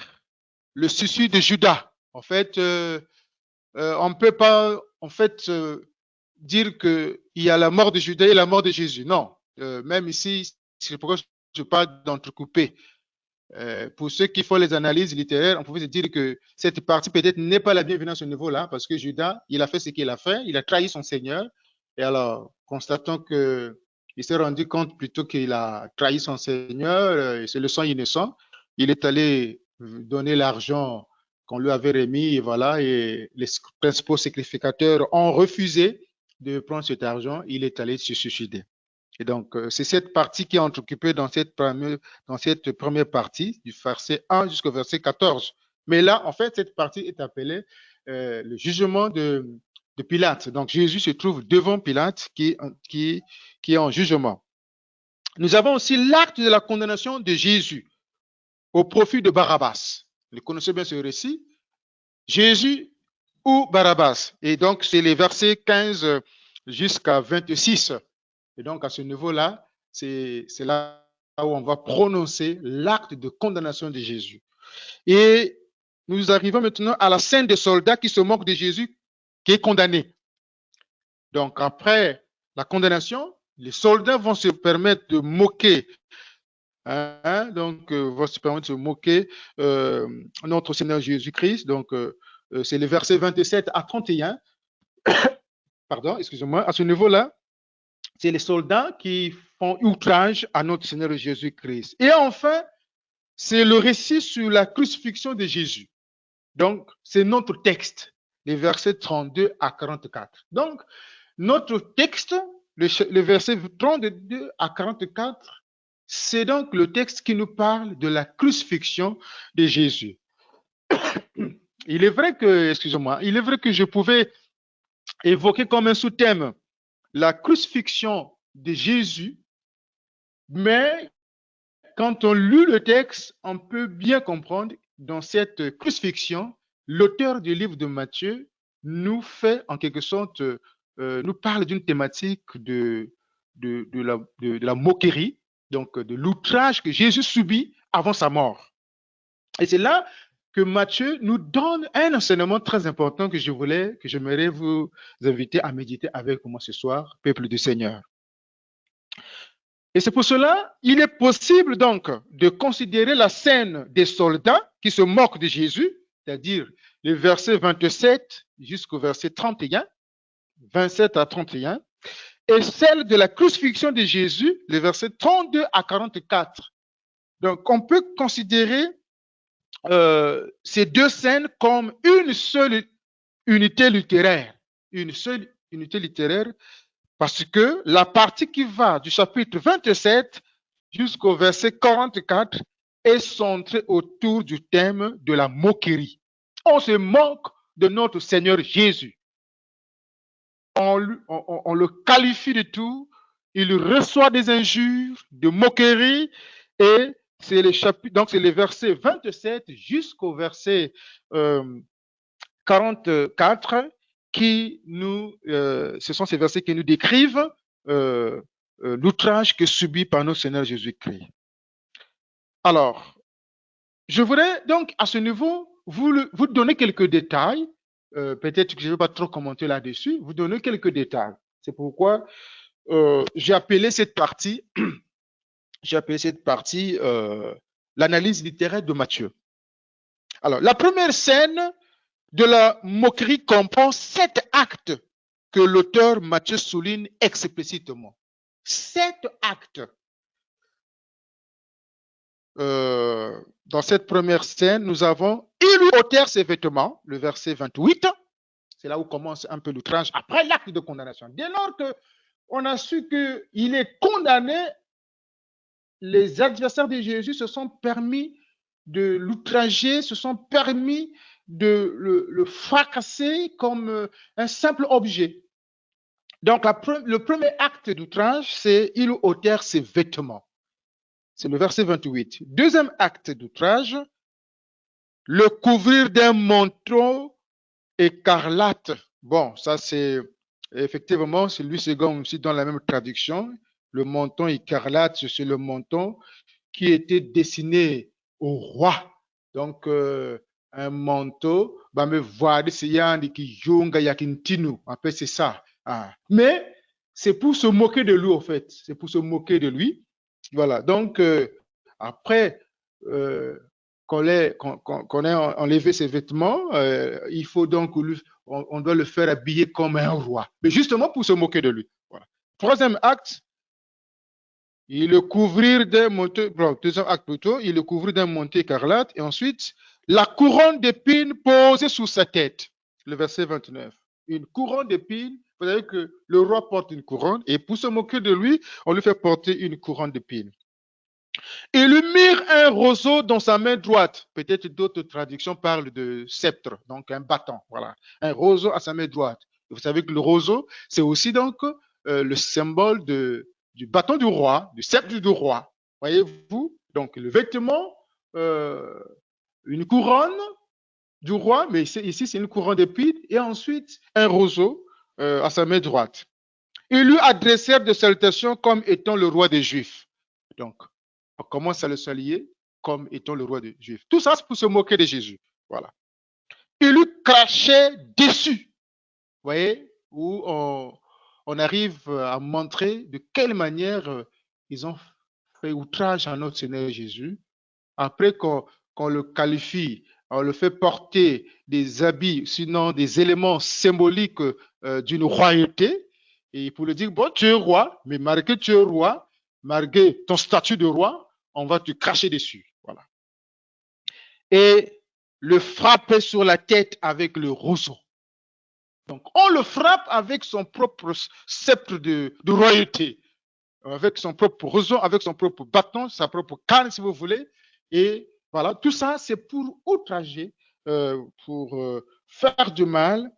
le suicide de Judas. En fait, on ne peut pas dire qu'il y a la mort de Judas et la mort de Jésus. Non. Même ici, c'est pourquoi je parle d'entrecouper. Pour ceux qui font les analyses littéraires, on pouvait se dire que cette partie peut-être n'est pas la bienvenue à ce niveau-là, parce que Judas, il a fait ce qu'il a fait, il a trahi son Seigneur. Et alors, constatant qu'il s'est rendu compte plutôt qu'il a trahi son Seigneur, c'est le sang innocent, il est allé donner l'argent qu'on lui avait remis, et voilà, et les principaux sacrificateurs ont refusé de prendre cet argent, il est allé se suicider. Et donc, c'est cette partie qui est entrecoupée dans cette première partie, du verset 1 jusqu'au verset 14. Mais là, en fait, cette partie est appelée le jugement de Pilate. Donc, Jésus se trouve devant Pilate qui est en jugement. Nous avons aussi l'acte de la condamnation de Jésus au profit de Barabbas. Vous connaissez bien ce récit. Jésus ou Barabbas. Et donc, c'est les versets 15 jusqu'à 26. Et donc, à ce niveau-là, c'est là où on va prononcer l'acte de condamnation de Jésus. Et nous arrivons maintenant à la scène des soldats qui se moquent de Jésus, qui est condamné. Donc, après la condamnation, les soldats vont se permettre de moquer, vont se permettre de moquer notre Seigneur Jésus-Christ. Donc, c'est les versets 27 à 31. Pardon, excusez-moi. À ce niveau-là, c'est les soldats qui font outrage à notre Seigneur Jésus-Christ. Et enfin, c'est le récit sur la crucifixion de Jésus. Donc, c'est notre texte, les versets 32 à 44. Donc, notre texte, le verset 32 à 44, c'est donc le texte qui nous parle de la crucifixion de Jésus. Il est vrai que je pouvais évoquer comme un sous-thème la crucifixion de Jésus, mais quand on lit le texte, on peut bien comprendre dans cette crucifixion, l'auteur du livre de Matthieu nous fait en quelque sorte, nous parle d'une thématique de la moquerie, donc de l'outrage que Jésus subit avant sa mort. Et c'est là que Matthieu nous donne un enseignement très important que j'aimerais vous inviter à méditer avec moi ce soir, peuple du Seigneur. Et c'est pour cela, il est possible donc de considérer la scène des soldats qui se moquent de Jésus, c'est-à-dire les versets 27 jusqu'au verset 31, 27 à 31, et celle de la crucifixion de Jésus, les versets 32 à 44. Donc, on peut considérer ces deux scènes comme une seule unité littéraire, parce que la partie qui va du chapitre 27 jusqu'au verset 44 est centrée autour du thème de la moquerie. On se moque de notre Seigneur Jésus. On le qualifie de tout. Il reçoit des injures, de moqueries, et c'est les versets 27 jusqu'au verset 44 ce sont ces versets qui nous décrivent l'outrage que subit par notre Seigneur Jésus-Christ. Alors, je voudrais donc à ce niveau vous donner quelques détails. Peut-être que je ne vais pas trop commenter là-dessus. Vous donner quelques détails. C'est pourquoi j'ai appelé cette partie l'analyse littéraire de Matthieu. Alors, la première scène de la moquerie comprend 7 actes que l'auteur Matthieu souligne explicitement. 7 actes. Dans cette première scène, nous avons « Il lui ôtèrent ses vêtements », le verset 28. C'est là où commence un peu l'outrage après l'acte de condamnation. Dès lors qu'on a su qu'il est condamné, les adversaires de Jésus se sont permis de l'outrager, se sont permis de le fracasser comme un simple objet. Donc, le premier acte d'outrage, c'est « il ôtèrent ses vêtements ». C'est le verset 28. Deuxième acte d'outrage, le couvrir d'un manteau écarlate. Bon, ça c'est effectivement, c'est Louis II aussi dans la même traduction. Le manteau écarlate, c'est le manteau qui était destiné au roi. Donc, un manteau, me voir qui yunga yakintinu, en fait c'est ça. Mais c'est pour se moquer de lui en fait. C'est pour se moquer de lui. Voilà, donc après qu'on ait enlevé ses vêtements, il faut donc, on doit le faire habiller comme un roi, mais justement pour se moquer de lui. Voilà. Troisième acte, il le couvrir d'un manteau, deuxième acte plutôt, il le couvrir d'un manteau écarlate, et ensuite, la couronne d'épines posée sous sa tête, le verset 29. Une couronne d'épines, vous savez que le roi porte une couronne, et pour se moquer de lui, on lui fait porter une couronne d'épines. Il lui mirent un roseau dans sa main droite. Peut-être d'autres traductions parlent de sceptre, donc un bâton, voilà. Un roseau à sa main droite. Vous savez que le roseau, c'est aussi donc le symbole du bâton du roi, du sceptre du roi. Voyez-vous? Donc le vêtement, une couronne du roi, mais ici c'est une couronne d'épines, et ensuite un roseau à sa main droite. Ils lui adressèrent des salutations comme étant le roi des Juifs. Donc, on commence à le saluer comme étant le roi des Juifs. Tout ça, c'est pour se moquer de Jésus. Voilà. Il lui crachait dessus. Vous voyez, où on arrive à montrer de quelle manière ils ont fait outrage à notre Seigneur Jésus. Après qu'on le qualifie, on le fait porter des habits, sinon des éléments symboliques d'une royauté. Et pour le dire, bon, tu es roi, mais malgré que tu es roi, malgré ton statut de roi, on va te cracher dessus. Voilà. Et le frapper sur la tête avec le roseau. Donc, on le frappe avec son propre sceptre de royauté. avec son propre raison, avec son propre bâton, sa propre canne, si vous voulez. Et voilà, tout ça, c'est pour outrager, pour faire du mal,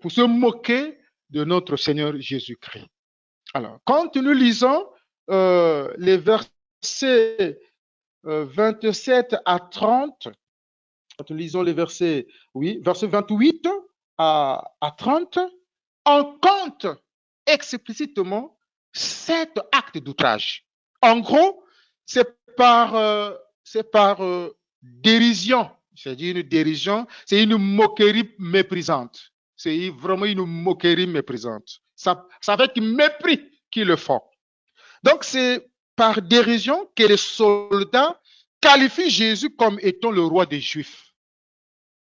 pour se moquer de notre Seigneur Jésus-Christ. Alors, quand nous lisons les versets 27 à 30, quand nous lisons les versets, oui, versets 28 à 30, on compte explicitement 7 actes d'outrage. En gros, c'est par dérision, c'est-à-dire une dérision, c'est une moquerie méprisante. C'est vraiment une moquerie méprisante. C'est avec mépris qu'ils le font. Donc, c'est par dérision que les soldats qualifient Jésus comme étant le roi des Juifs.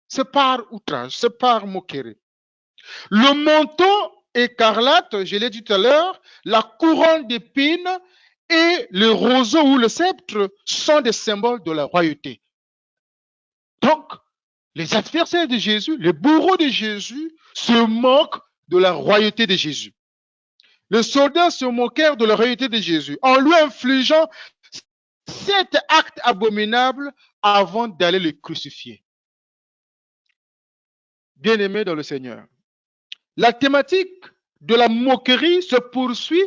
C'est par outrage, c'est par moquerie. Le manteau écarlate, je l'ai dit tout à l'heure, la couronne d'épines et le roseau ou le sceptre sont des symboles de la royauté. Donc, les adversaires de Jésus, les bourreaux de Jésus, se moquent de la royauté de Jésus. Les soldats se moquèrent de la royauté de Jésus en lui infligeant 7 actes abominables avant d'aller le crucifier. Bien-aimés dans le Seigneur, la thématique de la moquerie se poursuit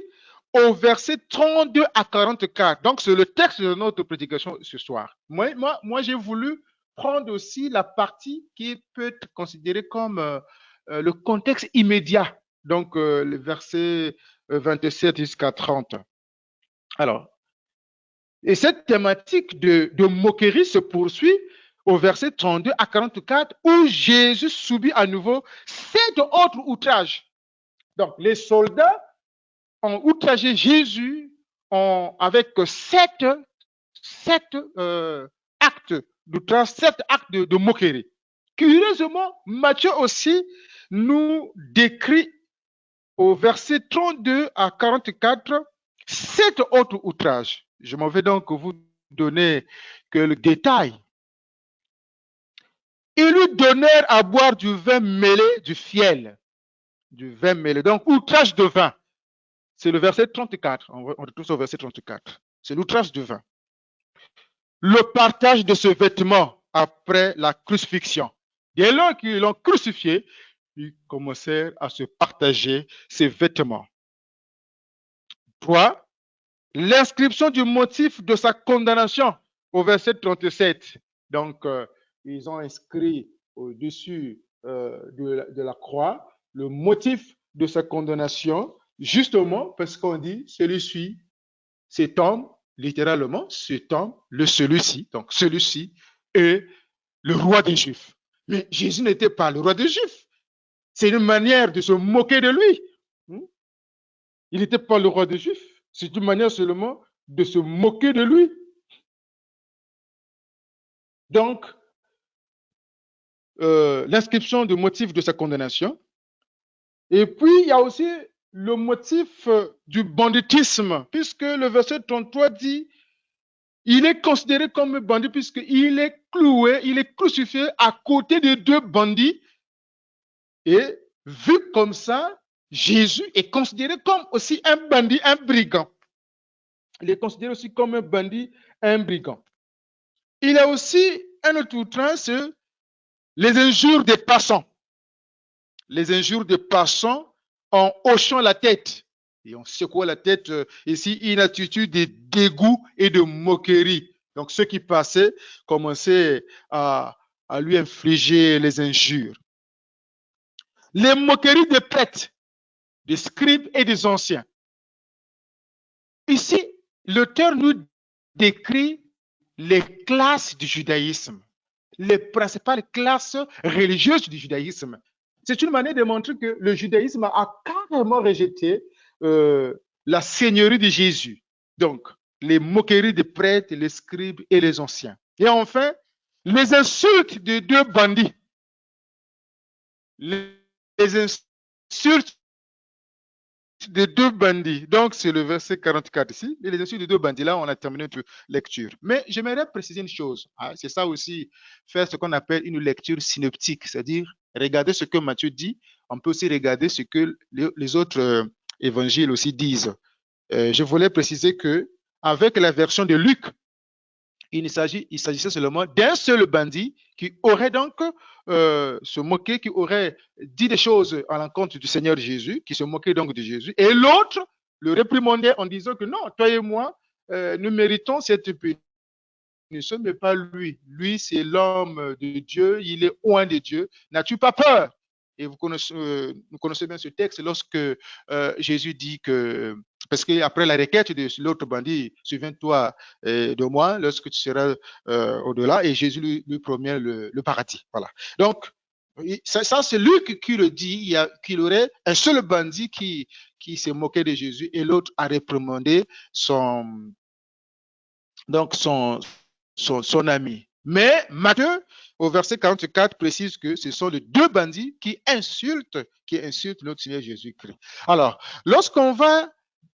au verset 32 à 44. Donc, c'est le texte de notre prédication ce soir. Moi j'ai voulu prendre aussi la partie qui peut être considérée comme le contexte immédiat. Donc, le verset 27 jusqu'à 30. Alors, et cette thématique de moquerie se poursuit au verset 32 à 44, où Jésus subit à nouveau 7 autres outrages. Donc, les soldats ont outragé Jésus avec 7 actes d'outrage, 7 actes de moquerie. Curieusement, Matthieu aussi nous décrit au verset 32 à 44 7 autres outrages. Je m'en vais donc vous donner que le détail. Ils lui donnèrent à boire du vin mêlé du fiel. Du vin mêlé. Donc, outrage de vin. C'est le verset 34. On retrouve au verset 34. C'est l'outrage du vin. Le partage de ce vêtement après la crucifixion. Dès lors qu'ils l'ont crucifié, ils commencèrent à se partager ces vêtements. 3. L'inscription du motif de sa condamnation au verset 37. Donc, ils ont inscrit au-dessus de la croix le motif de sa condamnation, justement parce qu'on dit celui-ci, cet homme, littéralement, cet homme, celui-ci, donc celui-ci est le roi des Juifs. Mais Jésus n'était pas le roi des Juifs. C'est une manière de se moquer de lui. Il n'était pas le roi des Juifs. C'est une manière seulement de se moquer de lui. Donc, l'inscription du motif de sa condamnation. Et puis, il y a aussi le motif du banditisme, puisque le verset 33 dit, il est considéré comme bandit puisqu'il est cloué, il est crucifié à côté de 2 bandits. Et vu comme ça, Jésus est considéré comme aussi un bandit, un brigand. Il est considéré aussi comme un bandit, un brigand. Il y a aussi un autre outrage, c'est les injures des passants. Les injures des passants en hochant la tête. Et on secoue la tête, ici, une attitude de dégoût et de moquerie. Donc, ceux qui passaient commençaient à lui infliger les injures. Les moqueries des prêtres, des scribes et des anciens. Ici, l'auteur nous décrit les classes du judaïsme, les principales classes religieuses du judaïsme. C'est une manière de montrer que le judaïsme a carrément rejeté la seigneurie de Jésus. Donc, les moqueries des prêtres, les scribes et les anciens. Et enfin, les insultes de 2 bandits. Les insultes de 2 bandits. Donc, c'est le verset 44 ici. Et les insultes de 2 bandits, là, on a terminé notre lecture. Mais j'aimerais préciser une chose. C'est ça aussi, faire ce qu'on appelle une lecture synoptique, c'est-à-dire regarder ce que Matthieu dit. On peut aussi regarder ce que les autres évangiles aussi disent. je voulais préciser que avec la version de Luc, il s'agissait seulement d'un seul bandit qui aurait donc se moqué, qui aurait dit des choses à l'encontre du Seigneur Jésus, qui se moquait donc de Jésus, et l'autre le réprimandait en disant que non, toi et moi, nous méritons cette punition, mais pas lui. Lui, c'est l'homme de Dieu, il est oint de Dieu. N'as-tu pas peur? Et vous connaissez bien ce texte lorsque Jésus dit que, parce qu'après la requête de l'autre bandit, souviens-toi de moi lorsque tu seras au-delà, et Jésus lui promet le paradis. Voilà. Donc, ça c'est Luc qui le dit, qu'il aurait un seul bandit qui s'est moqué de Jésus et l'autre a réprimandé son ami. Mais Matthieu, au verset 44, précise que ce sont les deux bandits qui insultent notre Seigneur Jésus-Christ. Alors, lorsqu'on va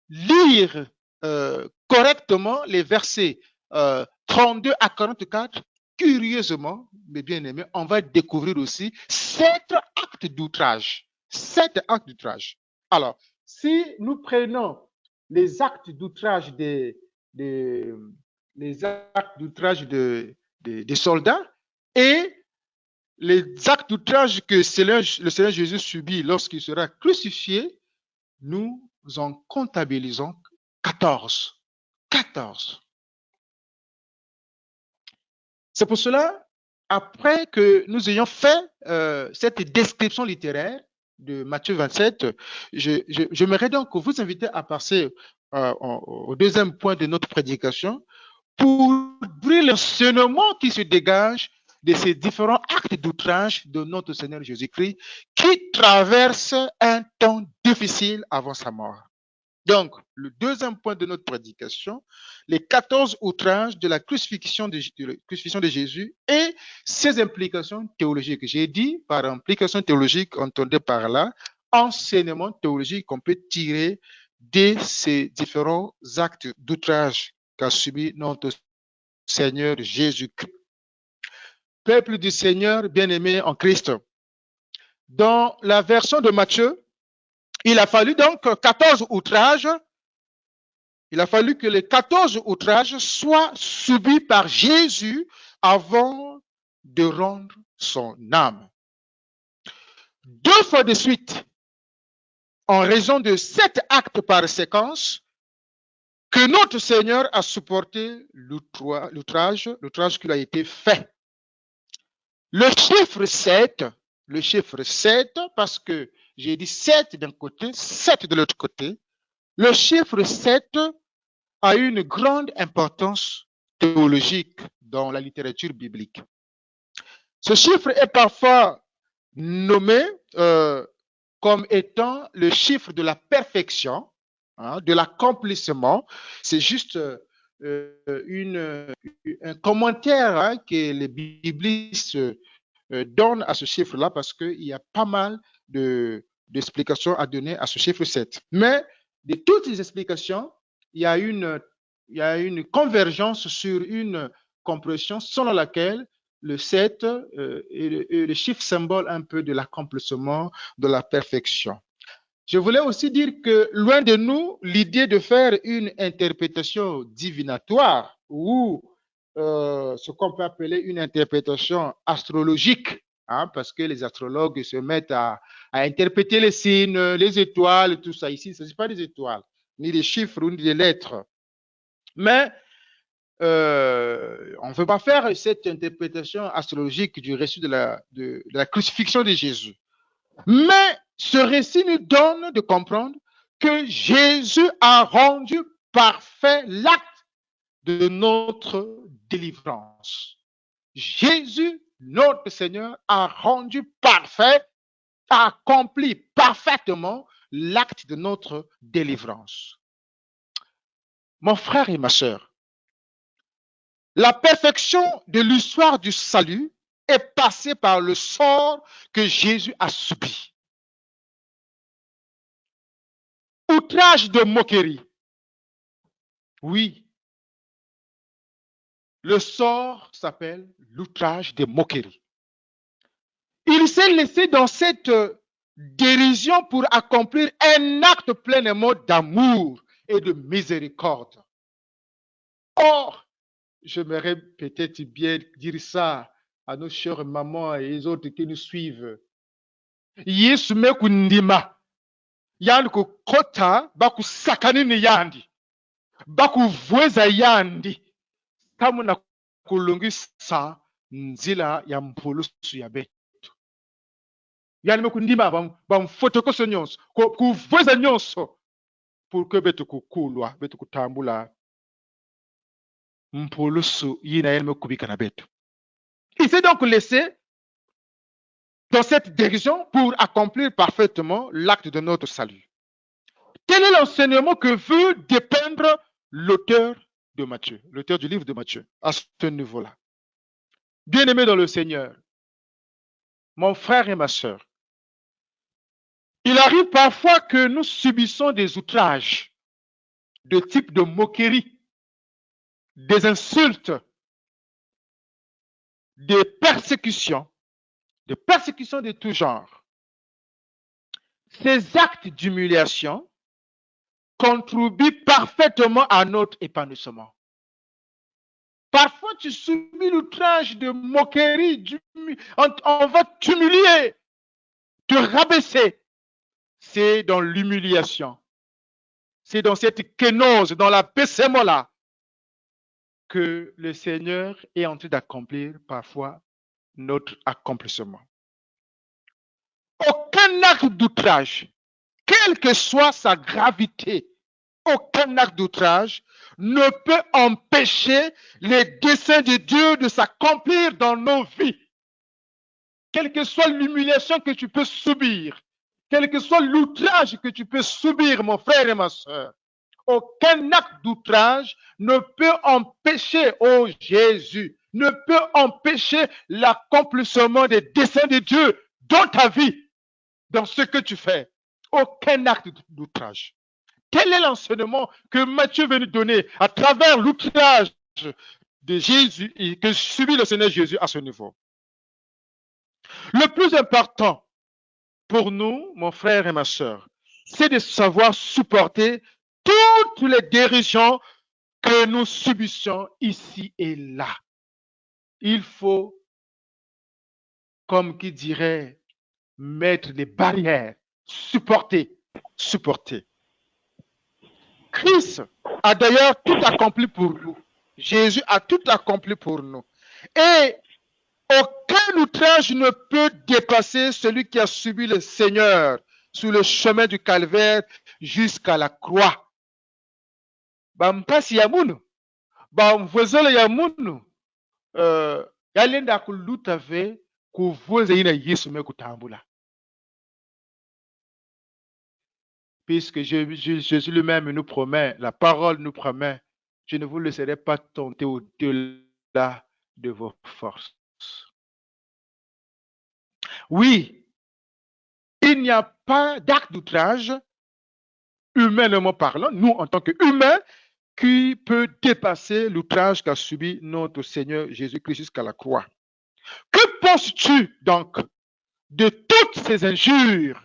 lire correctement les versets 32 à 44, curieusement, mes bien-aimés, on va découvrir aussi 7 actes d'outrage. 7 actes d'outrage. Alors, si nous prenons les actes d'outrage des soldats et les actes d'outrage que le Seigneur Jésus subit lorsqu'il sera crucifié, nous en comptabilisons 14. 14. C'est pour cela, après que nous ayons fait cette description littéraire de Matthieu 27, j'aimerais donc vous inviter à passer au deuxième point de notre prédication pour ouvrir l'enseignement qui se dégage de ces différents actes d'outrage de notre Seigneur Jésus-Christ qui traverse un temps difficile avant sa mort. Donc, le deuxième point de notre prédication, les 14 outrages de la crucifixion de Jésus et ses implications théologiques. J'ai dit par implication théologique, entendez par là, enseignement théologique qu'on peut tirer de ces différents actes d'outrage qu'a subi notre Seigneur Jésus-Christ. Peuple du Seigneur bien-aimé en Christ. Dans la version de Matthieu, il a fallu donc 14 outrages. Il a fallu que les 14 outrages soient subis par Jésus avant de rendre son âme. 2 fois de suite, en raison de 7 actes par séquence, que notre Seigneur a supporté l'outrage qui lui a été fait. Le chiffre 7, parce que j'ai dit 7 d'un côté, 7 de l'autre côté, le chiffre 7 a une grande importance théologique dans la littérature biblique. Ce chiffre est parfois nommé comme étant le chiffre de la perfection, de l'accomplissement. C'est juste un commentaire que les biblistes donnent à ce chiffre-là parce qu'il y a pas mal d'explications à donner à ce chiffre 7. Mais de toutes les explications, il y a une convergence sur une compréhension selon laquelle le 7 est le chiffre symbole un peu de l'accomplissement, de la perfection. Je voulais aussi dire que loin de nous, l'idée de faire une interprétation divinatoire ou ce qu'on peut appeler une interprétation astrologique, parce que les astrologues se mettent à interpréter les signes, les étoiles, tout ça. Ici, ce n'est pas des étoiles, ni des chiffres, ni des lettres. Mais on ne veut pas faire cette interprétation astrologique du récit de la crucifixion de Jésus. Mais ce récit nous donne de comprendre que Jésus a rendu parfait l'acte de notre délivrance. Jésus, notre Seigneur, a rendu parfait, a accompli parfaitement l'acte de notre délivrance. Mon frère et ma sœur, la perfection de l'histoire du salut est passée par le sort que Jésus a subi. Outrage de moquerie. Oui. Le sort s'appelle l'outrage de moquerie. Il s'est laissé dans cette dérision pour accomplir un acte pleinement d'amour et de miséricorde. Or, j'aimerais peut-être bien dire ça à nos chères mamans et les autres qui nous suivent. Yesu meku ndima yandi kukota bakusakanini yandi bakuvweza yandi tamu na kulungisa nzila ya mpulusu ya betu yani meku ndima bamfotokoso nyonso kuvweza nyonso pour que betu kukulwa betu kutambula mpulusu yina yani mekubika na betu. Il s'est donc laissé dans cette direction pour accomplir parfaitement l'acte de notre salut. Quel est l'enseignement que veut dépeindre l'auteur de Matthieu, l'auteur du livre de Matthieu, à ce niveau-là? Bien-aimé dans le Seigneur, mon frère et ma sœur, il arrive parfois que nous subissons des outrages de type de moquerie, des insultes, des persécutions de tout genre. Ces actes d'humiliation contribuent parfaitement à notre épanouissement. Parfois, tu subis l'outrage de moquerie, on va t'humilier, te rabaisser. C'est dans l'humiliation, c'est dans cette kénose, dans l'abaissement-là, que le Seigneur est en train d'accomplir parfois notre accomplissement. Aucun acte d'outrage, quelle que soit sa gravité, aucun acte d'outrage ne peut empêcher les desseins de Dieu de s'accomplir dans nos vies. Quelle que soit l'humiliation que tu peux subir, quel que soit l'outrage que tu peux subir, mon frère et ma soeur, aucun acte d'outrage ne peut empêcher, oh Jésus, ne peut empêcher l'accomplissement des desseins de Dieu dans ta vie, dans ce que tu fais. Aucun acte d'outrage. Quel est l'enseignement que Matthieu veut nous donner à travers l'outrage de Jésus et que subit le Seigneur Jésus à ce niveau? Le plus important pour nous, mon frère et ma soeur, c'est de savoir supporter toutes les dérisions que nous subissons ici et là. Il faut, comme qui dirait, mettre des barrières, supporter. Christ a d'ailleurs tout accompli pour nous. Jésus a tout accompli pour nous. Et aucun outrage ne peut dépasser celui qui a subi le Seigneur sur le chemin du calvaire jusqu'à la croix. Bampasi ya munu, bamvwezele ya munu, yalenda kulutave kuvweze ina Yesu mekutambula. Puisque Jésus lui-même nous promet, la parole nous promet, je ne vous laisserai pas tenter au-delà de vos forces. Oui, il n'y a pas d'acte d'outrage, humainement parlant, nous en tant qu'humains, qui peut dépasser l'outrage qu'a subi notre Seigneur Jésus-Christ jusqu'à la croix. Que penses-tu donc de toutes ces injures?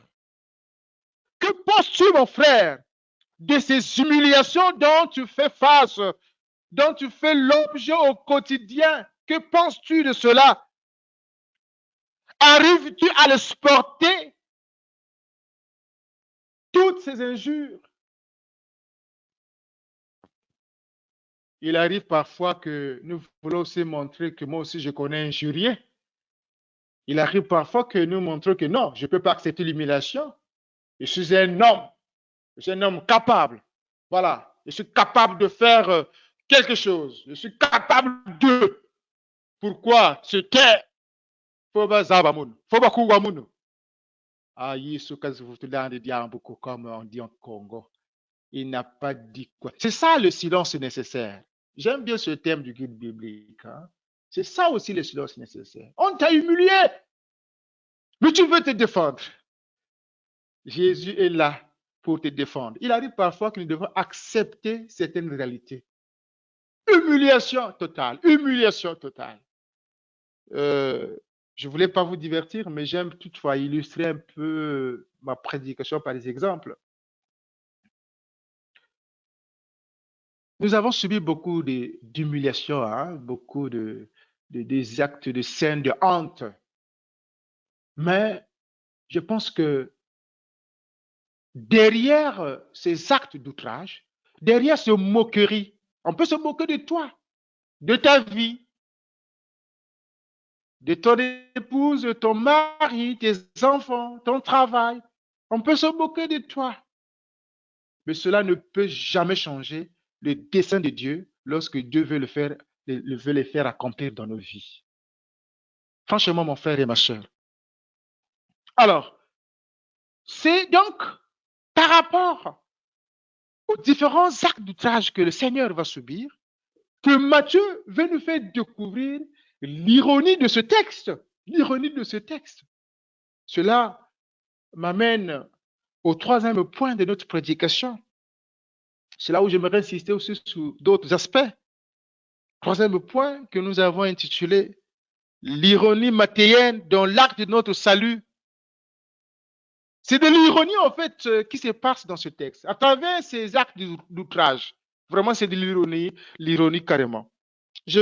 Que penses-tu, mon frère, de ces humiliations dont tu fais face, dont tu fais l'objet au quotidien? Que penses-tu de cela? Arrives-tu à le supporter? Toutes ces injures. Il arrive parfois que nous voulons aussi montrer que moi aussi je connais injurier. Il arrive parfois que nous montrons que non, je ne peux pas accepter l'humiliation. Je suis un homme capable. Voilà, je suis capable de faire quelque chose. Je suis capable de. Pourquoi? C'était Foba Zabamun, Foba Kouwamun. Ah, Yesu Kazvutulande Diambuko, comme on dit en Congo. Il n'a pas dit quoi. C'est ça le silence nécessaire. J'aime bien ce thème du guide biblique. Hein? C'est ça aussi le silence nécessaire. On t'a humilié, mais tu veux te défendre. Jésus est là pour te défendre. Il arrive parfois que nous devons accepter certaines réalités. Humiliation totale, humiliation totale. Je ne voulais pas vous divertir, mais j'aime toutefois illustrer un peu ma prédication par des exemples. Nous avons subi beaucoup d'humiliations, hein, beaucoup des actes de scène, de honte. Mais je pense que derrière ces actes d'outrage, derrière ces moqueries, on peut se moquer de toi, de ta vie, de ton épouse, de ton mari, tes enfants, ton travail. On peut se moquer de toi. Mais cela ne peut jamais changer le dessein de Dieu lorsque Dieu veut veut les faire accomplir dans nos vies. Franchement, mon frère et ma soeur. Alors, c'est donc par rapport aux différents actes d'outrage que le Seigneur va subir que Matthieu veut nous faire découvrir l'ironie de ce texte. L'ironie de ce texte. Cela m'amène au troisième point de notre prédication. C'est là où j'aimerais insister aussi sur d'autres aspects. Troisième point que nous avons intitulé l'ironie mathéenne dans l'acte de notre salut. C'est de l'ironie en fait qui se passe dans ce texte, à travers ces actes d'outrage. Vraiment, c'est de l'ironie carrément. Je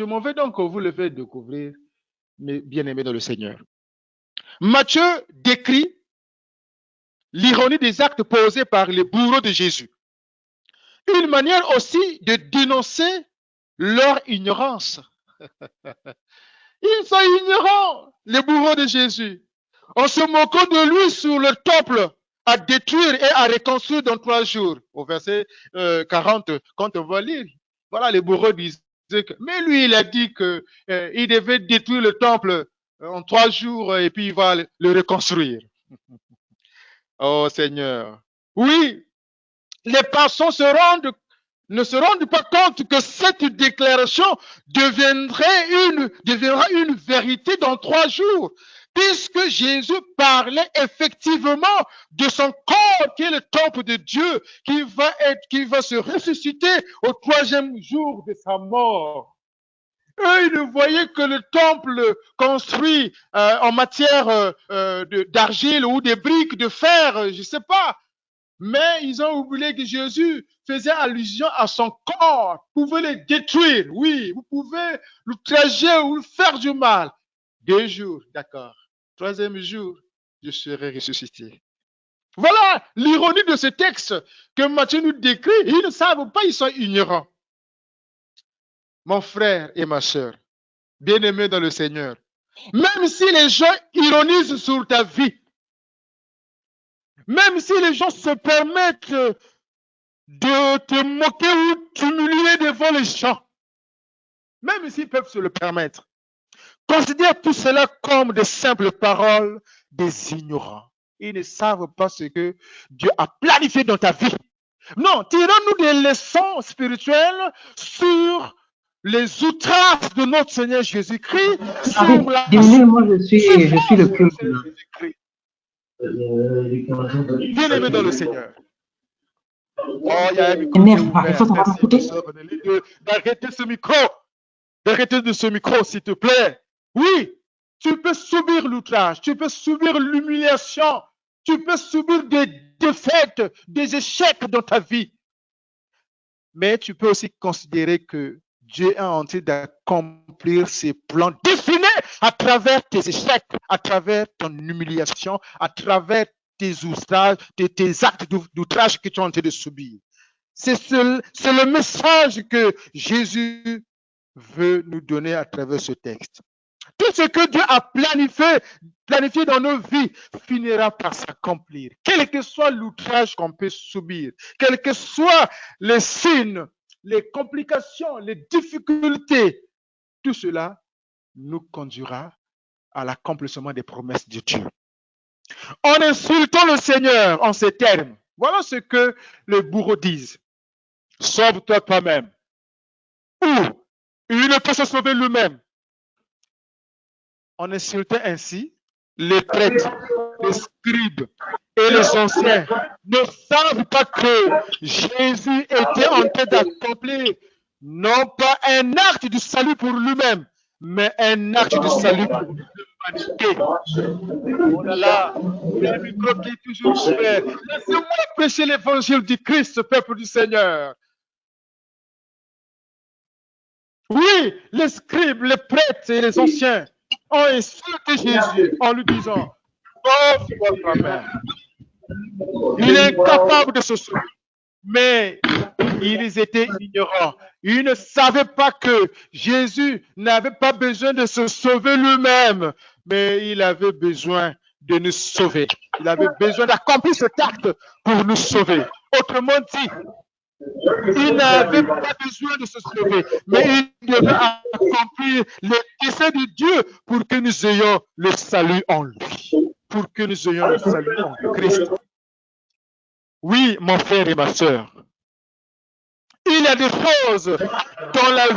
m'en vais donc vous le faire découvrir, mes bien-aimés dans le Seigneur. Matthieu décrit l'ironie des actes posés par les bourreaux de Jésus. Une manière aussi de dénoncer leur ignorance. Ils sont ignorants, les bourreaux de Jésus. En se moquant de lui sur le temple à détruire et à reconstruire dans 3 jours. Au verset 40, quand on va lire, voilà, les bourreaux disaient que, mais lui, il a dit que il devait détruire le temple en 3 jours et puis il va le reconstruire. Oh Seigneur. Oui, les personnes ne se rendent pas compte que cette déclaration deviendra une vérité dans 3 jours, puisque Jésus parlait effectivement de son corps qui est le temple de Dieu, qui va se ressusciter au 3e jour de sa mort. Eux, ils ne voyaient que le temple construit en matière d'argile ou de briques, de fer, je ne sais pas. Mais ils ont oublié que Jésus faisait allusion à son corps. Vous pouvez le détruire, oui. Vous pouvez l'outrager ou le faire du mal. 2 jours, d'accord. 3e jour, je serai ressuscité. Voilà l'ironie de ce texte que Matthieu nous décrit. Ils ne savent pas, ils sont ignorants. Mon frère et ma soeur, bien-aimés dans le Seigneur, même si les gens ironisent sur ta vie, même si les gens se permettent de te moquer ou t'humilier devant les gens, même s'ils peuvent se le permettre, considère tout cela comme de simples paroles des ignorants. Ils ne savent pas ce que Dieu a planifié dans ta vie. Non, tirons-nous des leçons spirituelles sur les outrages de notre Seigneur Jésus-Christ. Moi je suis le culte. Bien-aimé dans le Seigneur. Oh, il y a un micro. Il faut savoir m'écouter. D'arrêter ce micro. D'arrêter de ce micro, s'il te plaît. Oui, tu peux subir l'outrage, tu peux subir l'humiliation, tu peux subir des défaites, des échecs dans ta vie. Mais tu peux aussi considérer que Dieu est en train d'accomplir ses plans définis à travers tes échecs, à travers ton humiliation, à travers tes outrages, tes actes d'outrage que tu es en train de subir. C'est le message que Jésus veut nous donner à travers ce texte. Tout ce que Dieu a planifié dans nos vies finira par s'accomplir. Quel que soit l'outrage qu'on peut subir, quels que soient les signes, les complications, les difficultés, tout cela nous conduira à l'accomplissement des promesses de Dieu. En insultant le Seigneur en ces termes, voilà ce que les bourreaux disent. Sauve-toi toi-même. Ou il ne peut se sauver lui-même. On insultait ainsi les prêtres, les scribes et les anciens ne savent pas que Jésus était en train d'accomplir non pas un acte du salut pour lui-même, mais un acte du salut pour l'humanité l'humanité. Oh là là, il y a un micro qui est toujours ouvert. Laissez-moi prêcher l'évangile du Christ, peuple du Seigneur. Oui, les scribes, les prêtres et les anciens ont insulté Jésus en lui disant, sauve votre mère. Il est incapable de se sauver. Mais ils étaient ignorants. Ils ne savaient pas que Jésus n'avait pas besoin de se sauver lui-même, mais il avait besoin de nous sauver. Il avait besoin d'accomplir cet acte pour nous sauver. Autrement dit, il n'avait pas besoin de se sauver, mais il devait accomplir le dessein de Dieu pour que nous ayons le salut en lui, pour que nous ayons le salut en Christ. Oui, mon frère et ma sœur, il y a des choses dans la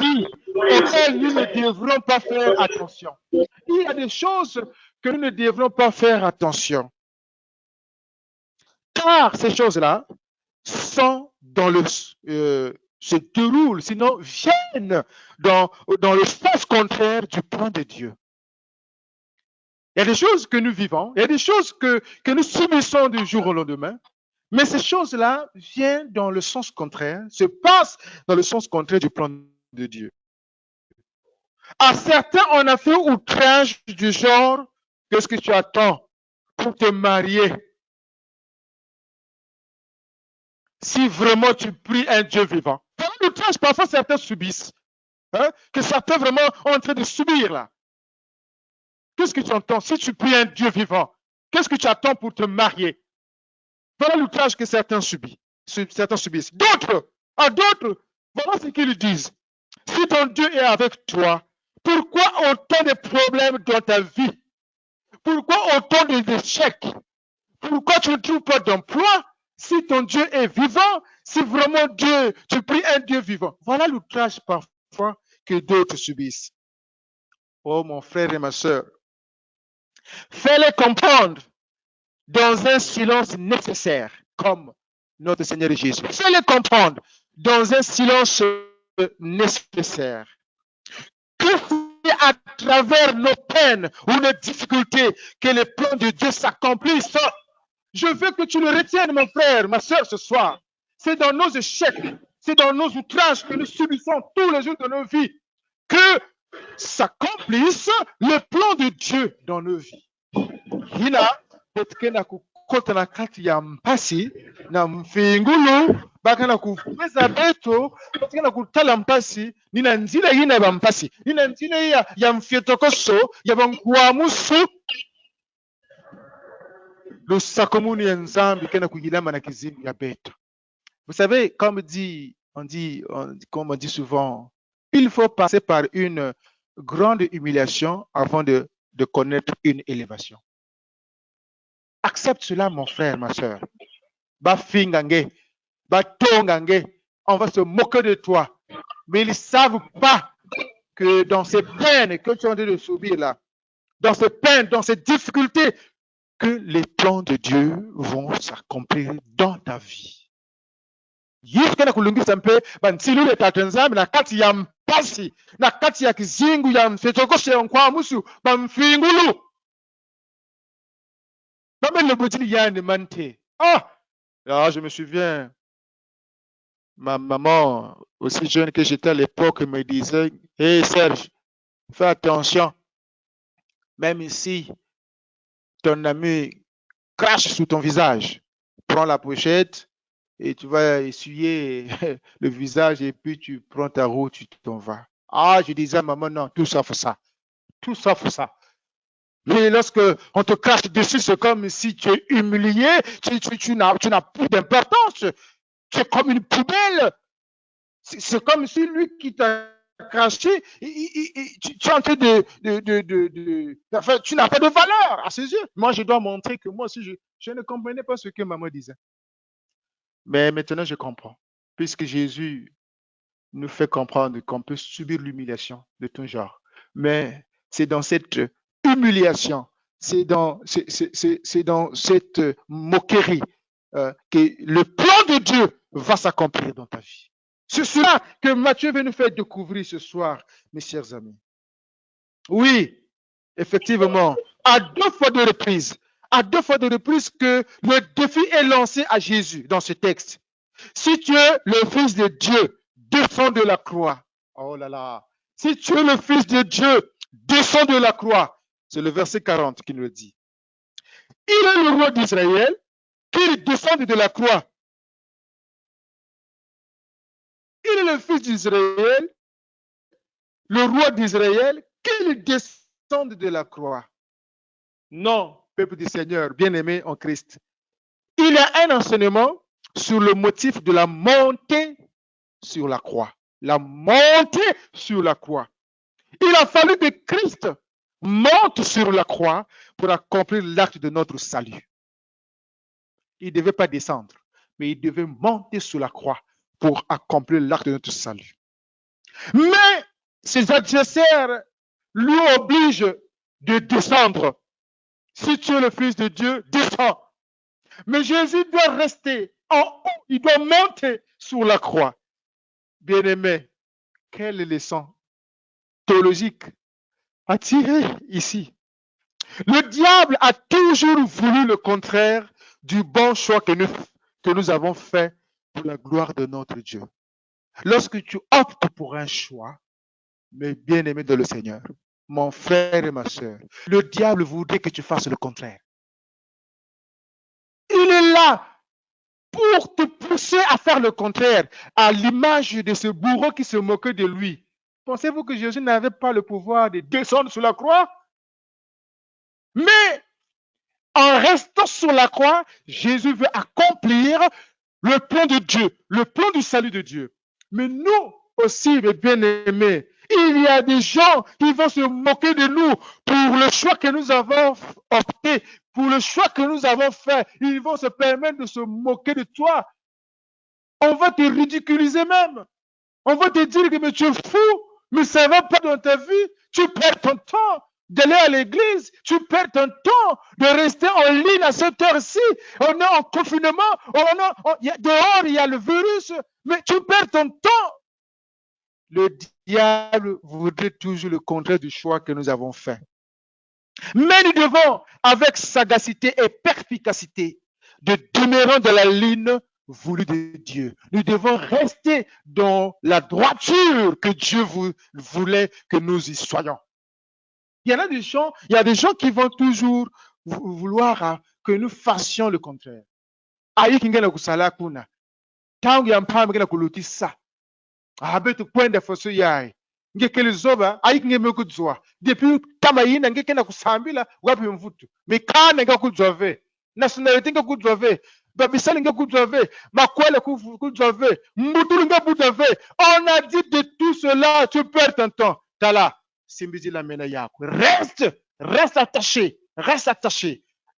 vie auxquelles nous ne devrons pas faire attention. Il y a des choses que nous ne devrons pas faire attention. Car ces choses-là sont dans le se déroulent, sinon viennent dans le sens contraire du plan de Dieu. Il y a des choses que nous vivons, il y a des choses que nous subissons du jour au lendemain, mais ces choses-là viennent dans le sens contraire, se passent dans le sens contraire du plan de Dieu. À certains, on a fait outrage du genre, qu'est-ce que tu attends pour te marier? Si vraiment tu pries un Dieu vivant. Voilà l'outrage, parfois certains subissent, que certains vraiment sont en train de subir là. Qu'est-ce que tu entends? Si tu pries un Dieu vivant, qu'est-ce que tu attends pour te marier? Voilà l'outrage que certains subissent. D'autres, à d'autres, voilà ce qu'ils disent. Si ton Dieu est avec toi, pourquoi autant de problèmes dans ta vie? Pourquoi autant d'échecs? Pourquoi tu ne trouves pas d'emploi? Si ton Dieu est vivant, si vraiment Dieu, tu pries un Dieu vivant. Voilà l'outrage parfois que d'autres subissent. Oh mon frère et ma soeur, fais-les comprendre dans un silence nécessaire, comme notre Seigneur Jésus. Fais-les comprendre dans un silence nécessaire. Que c'est à travers nos peines ou nos difficultés que les plans de Dieu s'accomplissent. Je veux que tu le retiennes, mon frère, ma soeur, ce soir. C'est dans nos échecs, c'est dans nos outrages que nous subissons tous les jours de nos vies que s'accomplisse le plan de Dieu dans nos vies. Hina, petke na kukota na kati ya mpasi na mfingulu baka na kufeza beto petke na kutala mpasi nina nzila hina ya mpasi nina nzila ya mfietokoso ya bankuamusu le sakomuni ya nzambi kena kugilama na kizimu ya beto. Vous savez, comme on dit souvent, il faut passer par une grande humiliation avant de connaître une élévation. Accepte cela, mon frère, ma soeur. Bafingange, batongange, on va se moquer de toi. Mais ils ne savent pas que dans ces peines que tu es en train de subir là, dans ces peines, dans ces difficultés, que les plans de Dieu vont s'accomplir dans ta vie. Yifukana kulungisa mpe bantilule tatanzami na kati ya mpasi na kati ya kizingu ya mfetokoshe ya nkwamusu bamfingulu bamele botili yani mante. Je me souviens, ma maman, aussi jeune que j'étais à l'époque, me disait, hey Serge, fais attention, même si ton ami crache sous ton visage, prends la pochette et tu vas essuyer le visage et puis tu prends ta route, tu t'en vas. Je disais à maman, non, tout sauf ça. Tout sauf ça. Mais lorsque on te crache dessus, c'est comme si tu es humilié, tu n'as plus d'importance. Tu es comme une poubelle. C'est comme si lui qui t'a craché, tu es en train enfin, tu n'as pas de valeur à ses yeux. Moi, je dois montrer que moi aussi, je ne comprenais pas ce que maman disait. Mais maintenant, je comprends. Puisque Jésus nous fait comprendre qu'on peut subir l'humiliation de tout genre. Mais c'est dans cette humiliation, c'est dans cette moquerie que le plan de Dieu va s'accomplir dans ta vie. C'est cela que Matthieu veut nous faire découvrir ce soir, mes chers amis. Oui, effectivement, à 2 fois de reprise que le défi est lancé à Jésus dans ce texte. Si tu es le Fils de Dieu, descends de la croix. Oh là là. Si tu es le Fils de Dieu, descends de la croix. C'est le verset 40 qui nous le dit. Il est le roi d'Israël, qu'il descende de la croix. Il est le Fils d'Israël, le roi d'Israël, qu'il descende de la croix. Non, peuple du Seigneur, bien-aimé en Christ. Il y a un enseignement sur le motif de la montée sur la croix. La montée sur la croix. Il a fallu que Christ monte sur la croix pour accomplir l'acte de notre salut. Il ne devait pas descendre, mais il devait monter sur la croix pour accomplir l'acte de notre salut. Mais ses adversaires lui obligent de descendre. Si tu es le Fils de Dieu, descends. Mais Jésus doit rester en haut, il doit monter sur la croix. Bien-aimé, quelle leçon théologique à tirer ici. Le diable a toujours voulu le contraire du bon choix que nous avons fait pour la gloire de notre Dieu. Lorsque tu optes pour un choix, mais bien-aimé de le Seigneur, mon frère et ma soeur, le diable voudrait que tu fasses le contraire. Il est là pour te pousser à faire le contraire, à l'image de ce bourreau qui se moquait de lui. Pensez-vous que Jésus n'avait pas le pouvoir de descendre sur la croix? Mais en restant sur la croix, Jésus veut accomplir le plan de Dieu, le plan du salut de Dieu. Mais nous aussi, mes bien-aimés, il y a des gens qui vont se moquer de nous pour le choix que nous avons opté, pour le choix que nous avons fait. Ils vont se permettre de se moquer de toi. On va te ridiculiser même. On va te dire que mais tu es fou, mais ça ne va pas dans ta vie. Tu perds ton temps d'aller à l'église, tu perds ton temps de rester en ligne à cette heure-ci. On est en confinement, dehors il y a le virus, mais tu perds ton temps. Le diable voudrait toujours le contraire du choix que nous avons fait. Mais nous devons, avec sagacité et perspicacité, de demeurer dans la ligne voulue de Dieu. Nous devons rester dans la droiture que Dieu voulait que nous y soyons. Il y a des gens qui vont toujours vouloir que nous fassions le contraire. Abetu kwenda fosu yai ngekele zoba aikinge mekuzwa depuis tamayina ngekena kusambila wapi mvutu mikana ngakuzwave nationality ngakuzwave babisali ngakuzwave makwele kuzwave mbutulu ngakuzwave. On a dit de tout cela, tu perds ton temps. Tala simbizi la mena yako. Reste attaché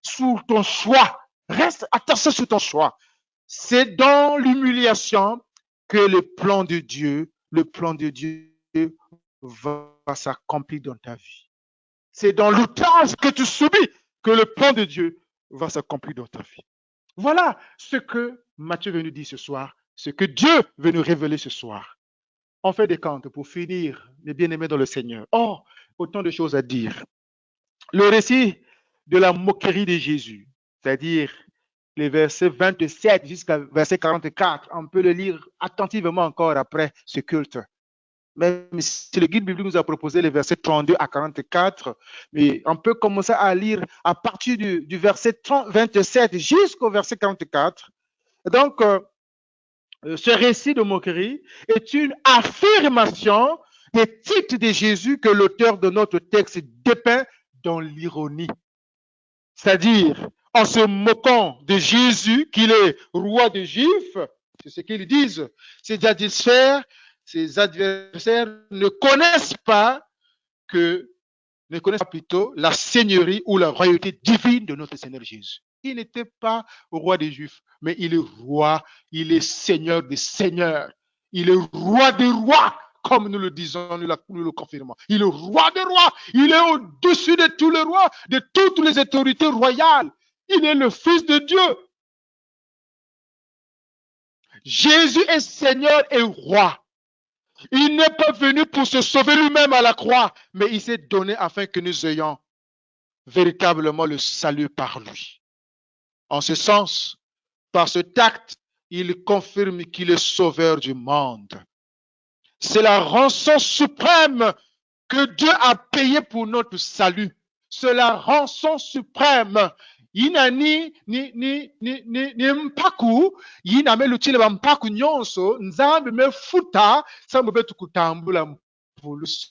sur ton choix. Reste attaché sur ton choix. C'est dans l'humiliation que le plan de Dieu va s'accomplir dans ta vie. C'est dans l'outrage que tu subis que le plan de Dieu va s'accomplir dans ta vie. Voilà ce que Matthieu veut nous dire ce soir, ce que Dieu veut nous révéler ce soir. On fait des cantes pour finir, les bien-aimés dans le Seigneur. Oh, autant de choses à dire. Le récit de la moquerie de Jésus, c'est-à-dire les versets 27 jusqu'à verset 44. On peut le lire attentivement encore après ce culte. Même si le guide biblique nous a proposé les versets 32 à 44, mais on peut commencer à lire à partir du verset 27 jusqu'au verset 44. Donc, ce récit de moquerie est une affirmation des titres de Jésus que l'auteur de notre texte dépeint dans l'ironie. C'est-à-dire, en se moquant de Jésus, qu'il est roi des Juifs, c'est ce qu'ils disent. Ses adversaires ne connaissent pas plutôt la seigneurie ou la royauté divine de notre Seigneur Jésus. Il n'était pas roi des Juifs, mais il est roi, il est seigneur des seigneurs, il est roi des rois, comme nous le disons, nous le confirmons. Il est roi des rois, il est au-dessus de tous les rois, de toutes les autorités royales. Il est le Fils de Dieu. Jésus est Seigneur et roi. Il n'est pas venu pour se sauver lui-même à la croix, mais il s'est donné afin que nous ayons véritablement le salut par lui. En ce sens, par cet acte, il confirme qu'il est sauveur du monde. C'est la rançon suprême que Dieu a payée pour notre salut. C'est la rançon suprême. Yina ni mpaku, yina me lutile ba mpaku nyonso, nzambe me futa, sa mbetu kutambula mpulusu.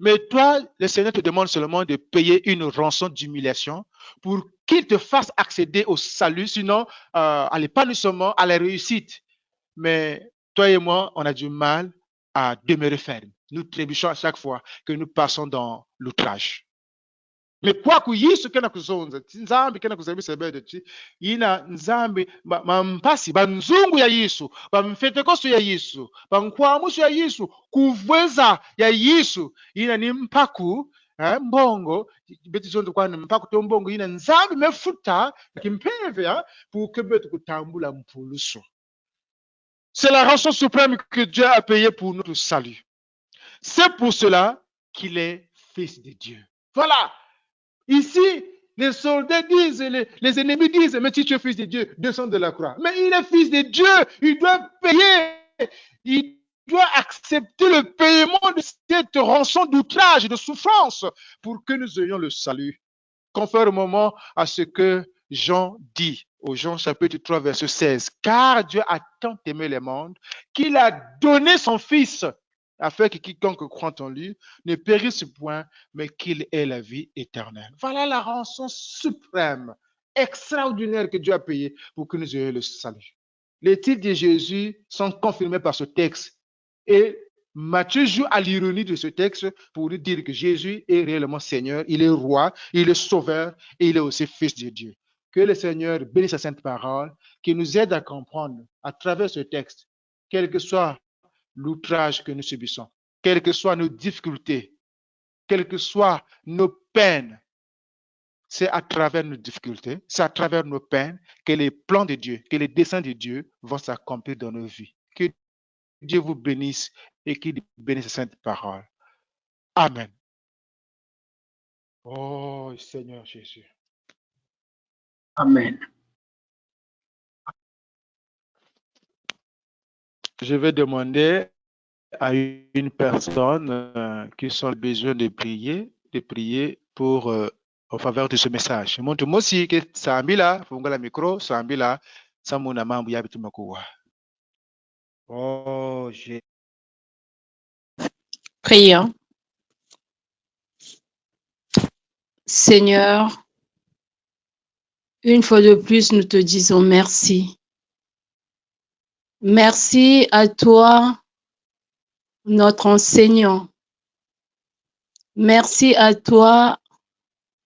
Mais toi, le Seigneur te demande seulement de payer une rançon d'humiliation pour qu'il te fasse accéder au salut, sinon à l'épanouissement, à la réussite. Mais toi et moi, on a du mal à demeurer ferme. Nous trébuchons à chaque fois que nous passons dans l'outrage. Mais quoi que Yesu kena kuzonza, nzambi kena kuzabisa bede chi, ina nzambi mampasi banzungu ya Yesu, bamfetekoso ya Yesu, bankwamusu ya Yesu, kuvweza ya Yesu, ina ni mpaku mbongo beti zonzo kwa mpaku to mbongo ina nzambi mefuta kimpeve pour que betu kutambula mpuluso. C'est la rançon suprême que Dieu a payée pour notre salut. C'est pour cela qu'il est fils de Dieu. Voilà. Ici, les soldats disent, les ennemis disent, mais si tu es fils de Dieu, descends de la croix. Mais il est fils de Dieu, il doit payer, il doit accepter le paiement de cette rançon d'outrage, de souffrance, pour que nous ayons le salut. Conformément à ce que Jean dit, au Jean chapitre 3, verset 16, car Dieu a tant aimé le monde qu'il a donné son Fils, afin que quiconque croit en lui ne périsse point, mais qu'il ait la vie éternelle. Voilà la rançon suprême, extraordinaire que Dieu a payée pour que nous ayons le salut. Les titres de Jésus sont confirmés par ce texte. Et Matthieu joue à l'ironie de ce texte pour nous dire que Jésus est réellement Seigneur, il est roi, il est sauveur et il est aussi fils de Dieu. Que le Seigneur bénisse sa sainte parole, qui nous aide à comprendre à travers ce texte, quel que soit l'outrage que nous subissons, quelles que soient nos difficultés, quelles que soient nos peines, c'est à travers nos difficultés, c'est à travers nos peines que les plans de Dieu, que les desseins de Dieu vont s'accomplir dans nos vies. Que Dieu vous bénisse et qu'il bénisse sa sainte parole. Amen. Oh Seigneur Jésus. Amen. Je vais demander à une personne qui a besoin de prier pour en faveur de ce message. Montre moi aussi que Sambila, funga micro, Sambila, Samuna mambu yabitu makuwa. Oh, j'ai. Prions. Seigneur, une fois de plus, nous te disons merci. Merci à toi, notre enseignant. Merci à toi,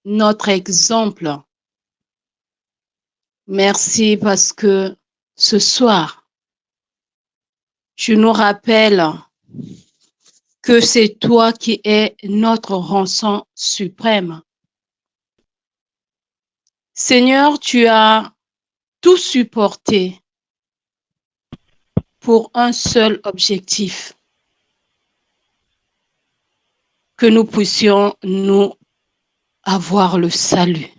notre exemple. Merci parce que ce soir, tu nous rappelles que c'est toi qui es notre rançon suprême. Seigneur, tu as tout supporté pour un seul objectif, que nous puissions nous avoir le salut.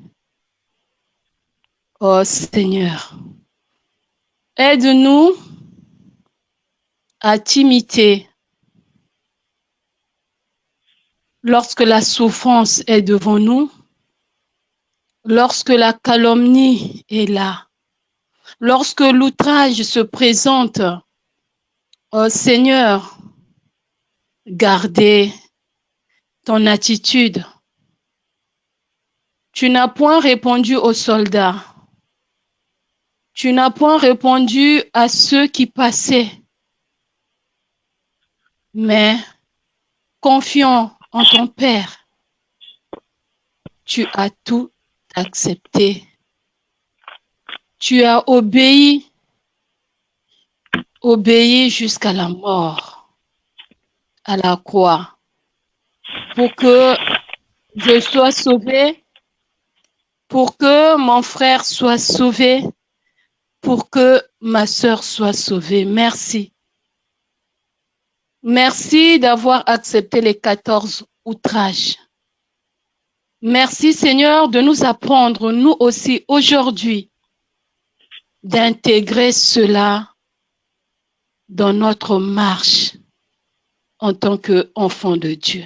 Oh Seigneur, aide-nous à t'imiter lorsque la souffrance est devant nous, lorsque la calomnie est là, lorsque l'outrage se présente. Oh Seigneur, gardez ton attitude. Tu n'as point répondu aux soldats. Tu n'as point répondu à ceux qui passaient. Mais confiant en ton Père, tu as tout accepté. Tu as obéi jusqu'à la mort, à la croix, pour que je sois sauvé, pour que mon frère soit sauvé, pour que ma sœur soit sauvée. Merci. Merci d'avoir accepté les 14 outrages. Merci Seigneur de nous apprendre, nous aussi aujourd'hui, d'intégrer cela dans notre marche en tant qu'enfant de Dieu.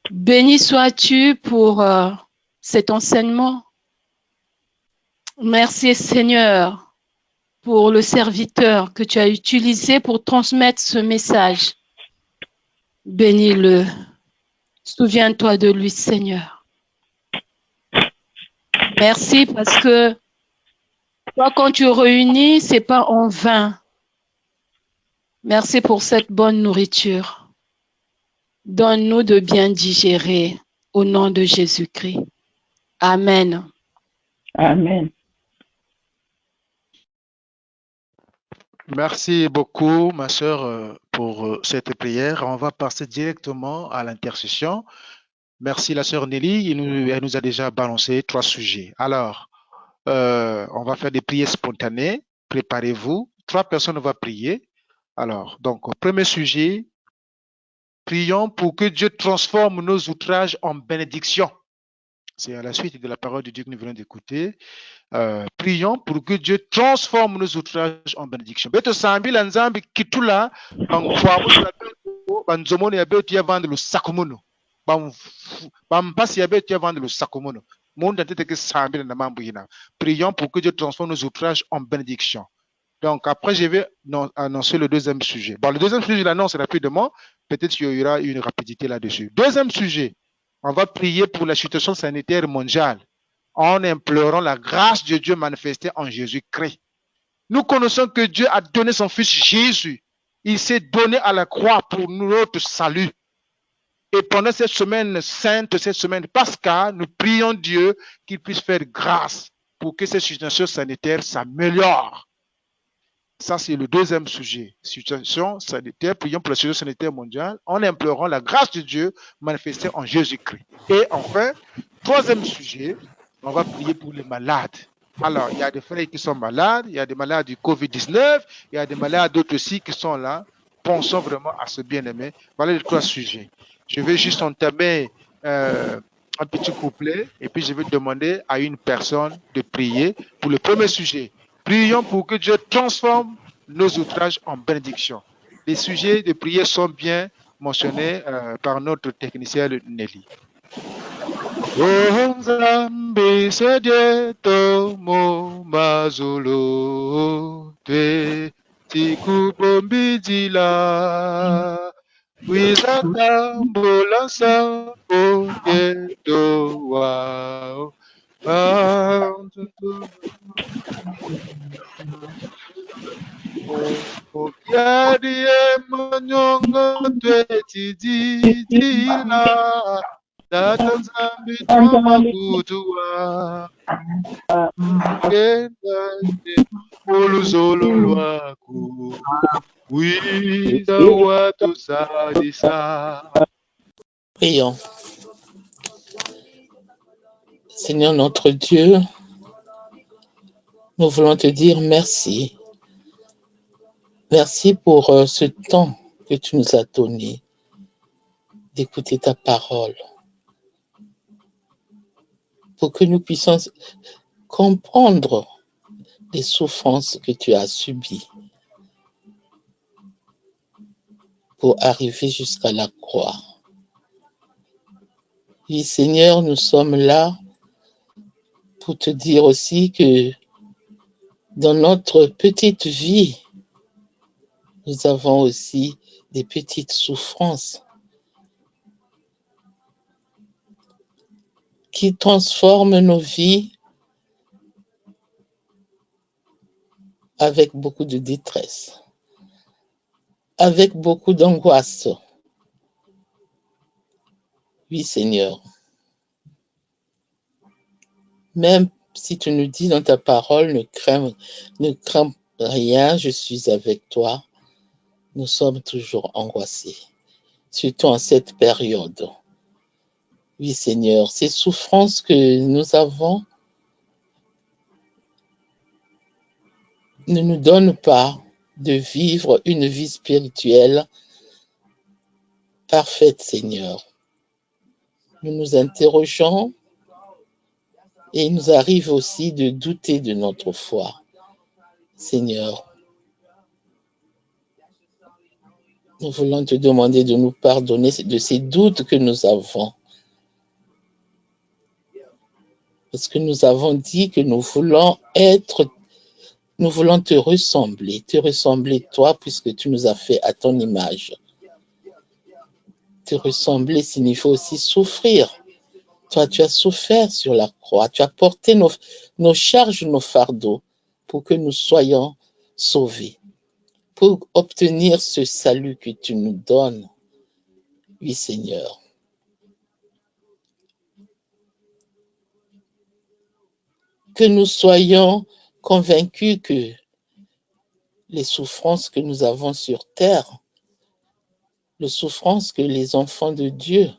Béni sois-tu pour cet enseignement. Merci Seigneur pour le serviteur que tu as utilisé pour transmettre ce message. Bénis-le. Souviens-toi de lui, Seigneur. Merci parce que toi, quand tu réunis, c'est pas en vain. Merci pour cette bonne nourriture. Donne-nous de bien digérer au nom de Jésus-Christ. Amen. Amen. Merci beaucoup, ma sœur, pour cette prière. On va passer directement à l'intercession. Merci, la sœur Nelly. Elle nous a déjà balancé 3 sujets. Alors, on va faire des prières spontanées. Préparez-vous. 3 personnes vont prier. Alors, donc, premier sujet, prions pour que Dieu transforme nos outrages en bénédiction. C'est à la suite de la parole de Dieu que nous venons d'écouter. Prions pour que Dieu transforme nos outrages en bénédiction. Beto sambi la nzambi kitula bangfamu la banzomoni ya beto ya vendre le sakomono. Bampasi ya beto ya vendre le sakomono. Monde tete que sambi na mambo yina. Prions pour que Dieu transforme nos outrages en bénédiction. Donc après je vais annoncer le deuxième sujet. Bon, le deuxième sujet je l'annonce rapidement. Peut-être qu'il y aura une rapidité là-dessus. Deuxième sujet, on va prier pour la situation sanitaire mondiale en implorant la grâce de Dieu manifestée en Jésus-Christ. Nous connaissons que Dieu a donné son Fils Jésus. Il s'est donné à la croix pour notre salut. Et pendant cette semaine sainte, cette semaine pascale, nous prions Dieu qu'il puisse faire grâce pour que cette situation sanitaire s'améliore. Ça, c'est le deuxième sujet. Situation sanitaire, prions pour la situation sanitaire mondiale en implorant la grâce de Dieu manifestée en Jésus-Christ. Et enfin, troisième sujet, on va prier pour les malades. Alors, il y a des frères qui sont malades, il y a des malades du COVID-19, il y a des malades d'autres aussi qui sont là. Pensons vraiment à ce bien-aimé. Voilà les 3 sujets. Je vais juste entamer un petit couplet et puis je vais demander à une personne de prier pour le premier sujet. Prions pour que Dieu transforme nos outrages en bénédiction. Les sujets de prière sont bien mentionnés par notre technicienne Nelly. Oh Nzambe sedieto mo mazolo te tikubombidila wizatambolansa oketo wao. Okiadie manyongo twetidila Data Nzambe tomakutua Kendane oluzolo lwako Wiza watu sadisa. Prions. Seigneur notre Dieu, nous voulons te dire merci. Merci pour ce temps que tu nous as donné d'écouter ta parole. Pour que nous puissions comprendre les souffrances que tu as subies pour arriver jusqu'à la croix. Oui, Seigneur, nous sommes là pour te dire aussi que dans notre petite vie, nous avons aussi des petites souffrances qui transforment nos vies avec beaucoup de détresse, avec beaucoup d'angoisse. Oui, Seigneur. Même si tu nous dis dans ta parole, ne crains rien, je suis avec toi, nous sommes toujours angoissés, surtout en cette période. Oui, Seigneur, ces souffrances que nous avons ne nous donnent pas de vivre une vie spirituelle parfaite, Seigneur. Nous nous interrogeons et il nous arrive aussi de douter de notre foi. Seigneur, nous voulons te demander de nous pardonner de ces doutes que nous avons. Parce que nous avons dit que nous voulons te ressembler toi, puisque tu nous as fait à ton image. Te ressembler signifie aussi souffrir. Toi, tu as souffert sur la croix, tu as porté nos charges, nos fardeaux, pour que nous soyons sauvés, pour obtenir ce salut que tu nous donnes. Oui, Seigneur. Que nous soyons convaincus que les souffrances que nous avons sur terre, les souffrances que les enfants de Dieu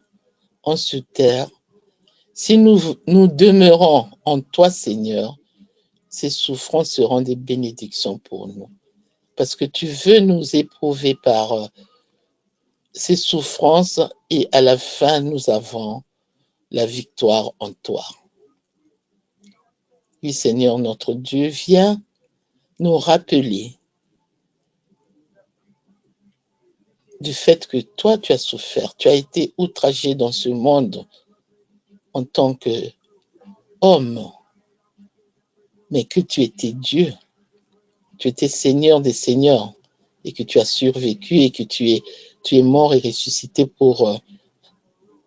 ont sur terre, si nous demeurons en toi, Seigneur, ces souffrances seront des bénédictions pour nous. Parce que tu veux nous éprouver par ces souffrances et à la fin, nous avons la victoire en toi. Oui, Seigneur, notre Dieu, viens nous rappeler du fait que toi, tu as souffert, tu as été outragé dans ce monde en tant qu'homme, mais que tu étais Dieu, tu étais Seigneur des Seigneurs et que tu as survécu et que tu es mort et ressuscité pour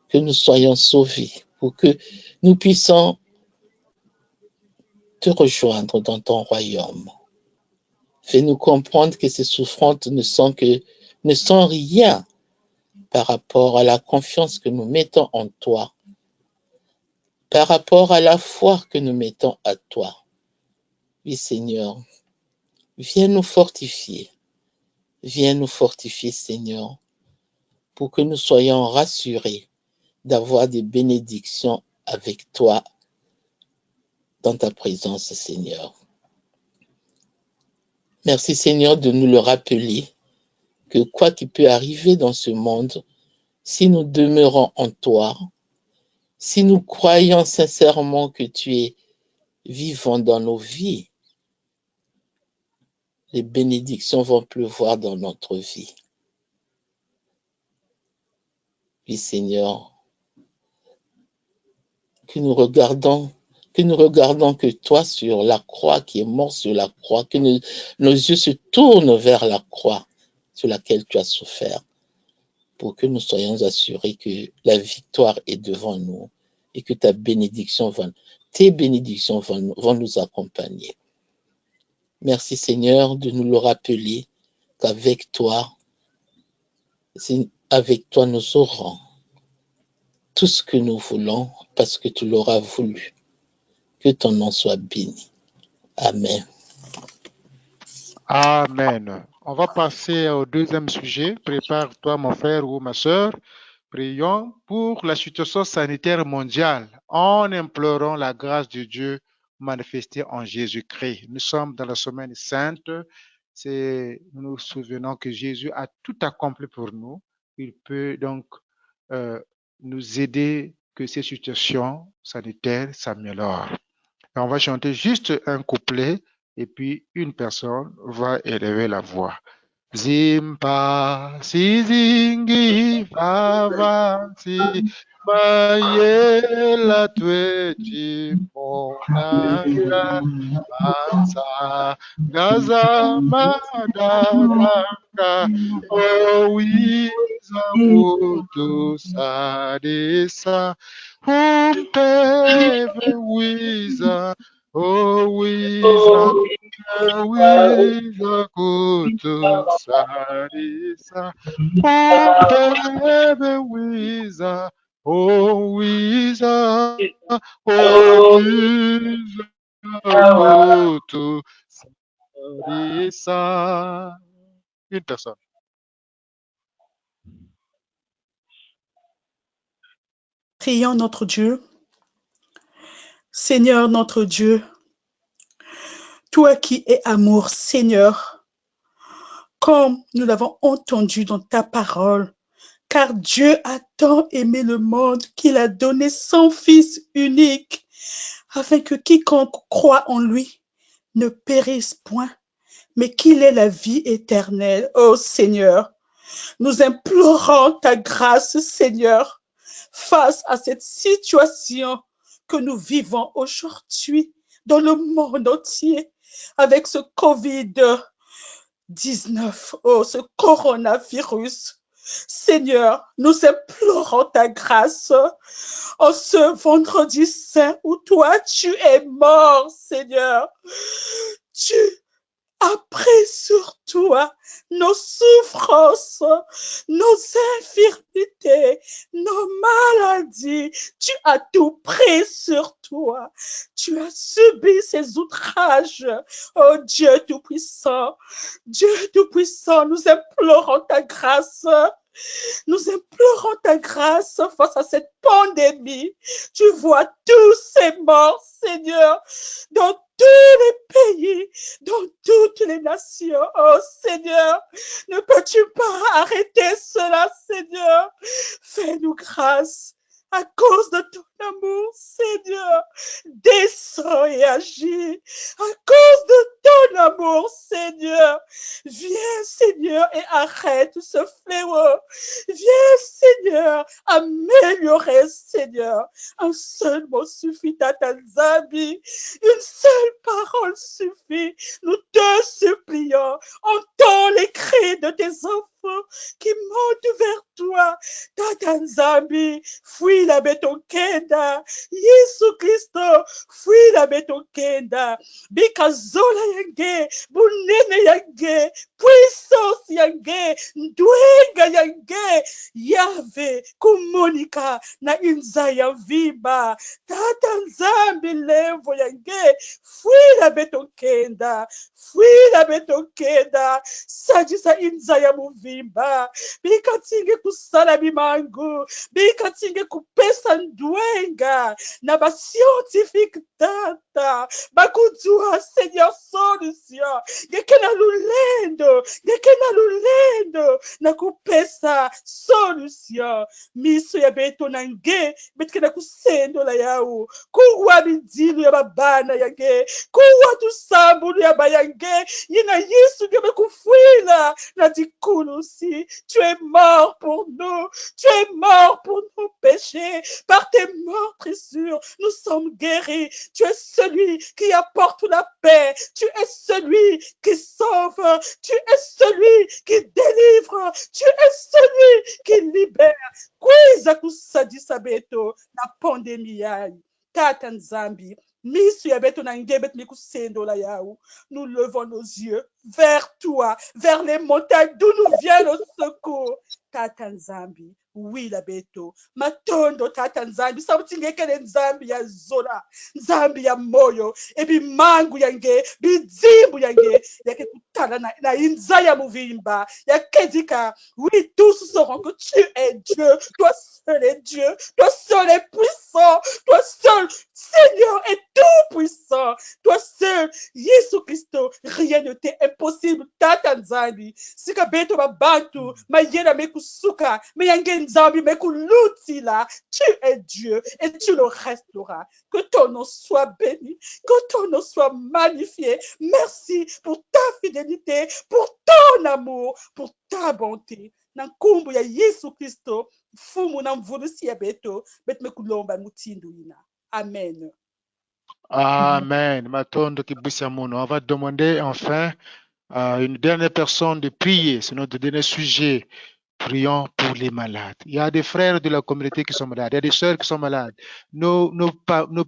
que nous soyons sauvés, pour que nous puissions te rejoindre dans ton royaume. Fais-nous comprendre que ces souffrances ne sont rien par rapport à la confiance que nous mettons en toi, par rapport à la foi que nous mettons à toi. Oui, Seigneur, viens nous fortifier, Seigneur, pour que nous soyons rassurés d'avoir des bénédictions avec toi dans ta présence, Seigneur. Merci, Seigneur, de nous le rappeler que quoi qu'il peut arriver dans ce monde, si nous demeurons en toi, si nous croyons sincèrement que tu es vivant dans nos vies, les bénédictions vont pleuvoir dans notre vie. Oui, Seigneur, que nous regardons que toi sur la croix, qui est mort sur la croix, que nos yeux se tournent vers la croix sur laquelle tu as souffert, pour que nous soyons assurés que la victoire est devant nous et que tes bénédictions vont nous accompagner. Merci, Seigneur, de nous le rappeler qu'avec toi, nous aurons tout ce que nous voulons parce que tu l'auras voulu. Que ton nom soit béni. Amen. Amen. On va passer au deuxième sujet. Prépare-toi, mon frère ou ma sœur. Prions pour la situation sanitaire mondiale en implorant la grâce de Dieu manifestée en Jésus-Christ. Nous sommes dans la semaine sainte. Nous nous souvenons que Jésus a tout accompli pour nous. Il peut donc nous aider que ces situations sanitaires s'améliorent. On va chanter juste un couplet et puis une personne va élever la voix. Zimpa sizingi favansi mayela tweji monanga mansa gaza madaranga owiza kutu sadisa umpeve wiza owiza wiza kutu sarisa umpeve wiza owiza owiza kutu sarisa. Une personne. Prions notre Dieu. Seigneur notre Dieu, toi qui es amour, Seigneur, comme nous l'avons entendu dans ta parole. Car Dieu a tant aimé le monde qu'il a donné son Fils unique, afin que quiconque croit en lui ne périsse point, mais qu'il ait la vie éternelle. Ô Seigneur, nous implorons ta grâce, Seigneur, face à cette situation que nous vivons aujourd'hui dans le monde entier avec ce COVID-19, ce coronavirus. Seigneur, nous implorons ta grâce en ce vendredi saint où toi, tu es mort, Seigneur. Tu as pris sur toi nos souffrances, nos infirmités, nos maladies. Tu as tout pris sur toi. Tu as subi ces outrages. Oh Dieu Tout-Puissant, Dieu Tout-Puissant, nous implorons ta grâce. Nous implorons ta grâce face à cette pandémie. Tu vois tous ces morts, Seigneur, dans tous les pays, dans toutes les nations. Oh Seigneur, ne peux-tu pas arrêter cela, Seigneur? Fais-nous grâce. À cause de ton amour, Seigneur, descends et agis. À cause de ton amour, Seigneur, viens, Seigneur, et arrête ce fléau. Viens, Seigneur, améliorer, Seigneur. Un seul mot suffit, Tata Nzambi. Une seule parole suffit. Nous te supplions. Entends les cris de tes enfants qui montent vers toi. Tata Nzambi, fuis la betokenda. Yesu Christo, fuis la betokenda. Bikazola yange, bunene yange, puissance yange, ndwenga yange, Yahweh, kumonika na inza ya viba. Tata Nzambi levo yange, fuis la betokenda, fuis la betokenda, sajisa inza ya muvimba. Bikatinge kusala bimangu, bikatinge kupesa ndwenga, na ba scientifique tata, bakujua Seigneur solution, gekena lulendo, na kupesa solution, miso ya beto nange, betkena kusendo la yao, kuwa bidilu ya babana yange, kuwa tusambulu ya bayange, yina Yesu gebe kufuila, na dikulu si, tu es mort pour nous, tu es mort pour nos péchés, par tes meurtrissures, nous sommes guéris, tu es celui qui apporte la paix, tu es celui qui sauve, tu es celui qui délivre, tu es celui qui libère. Kwiza kusadisa beto na pandemie yayi. Tata Nzambi, misu ya beto na ngebet mikusendo la yao. Nous levons nos yeux vers toi, vers les montagnes d'où nous vient le secours. Tata Nzambi, oui la beto. Matondo Tata Nzambi, sautingekele Nzambi ya zola, Nzambi ya moyo, ebi mangu yange, bizimbu yange, yake kutala na inza ya muvimba, yakedika. Oui, tous sauront que tu es Dieu, toi seul est Dieu, toi seul est puissant, toi seul, Seigneur, est tout puissant, toi seul, Yesu Christo, rien ne t'est impossible, Tata Nzambi. Sika beto babantu, mayena mekusuka, meyange Nzambi mekulutila, tu es Dieu et tu le resteras. Que ton nom soit béni, que ton nom soit magnifié. Merci pour ta fidélité, pour ton amour, pour ta bonté. Nankumbu ya Yesu Christo, fumu na mvulusi ya beto, bet mekulomba mutindu ina. Amen. Amen. Matondo kibwisa mono. On va demander enfin à une dernière personne de prier. C'est notre dernier sujet. Prions pour les malades. Il y a des frères de la communauté qui sont malades. Il y a des sœurs qui sont malades. Nos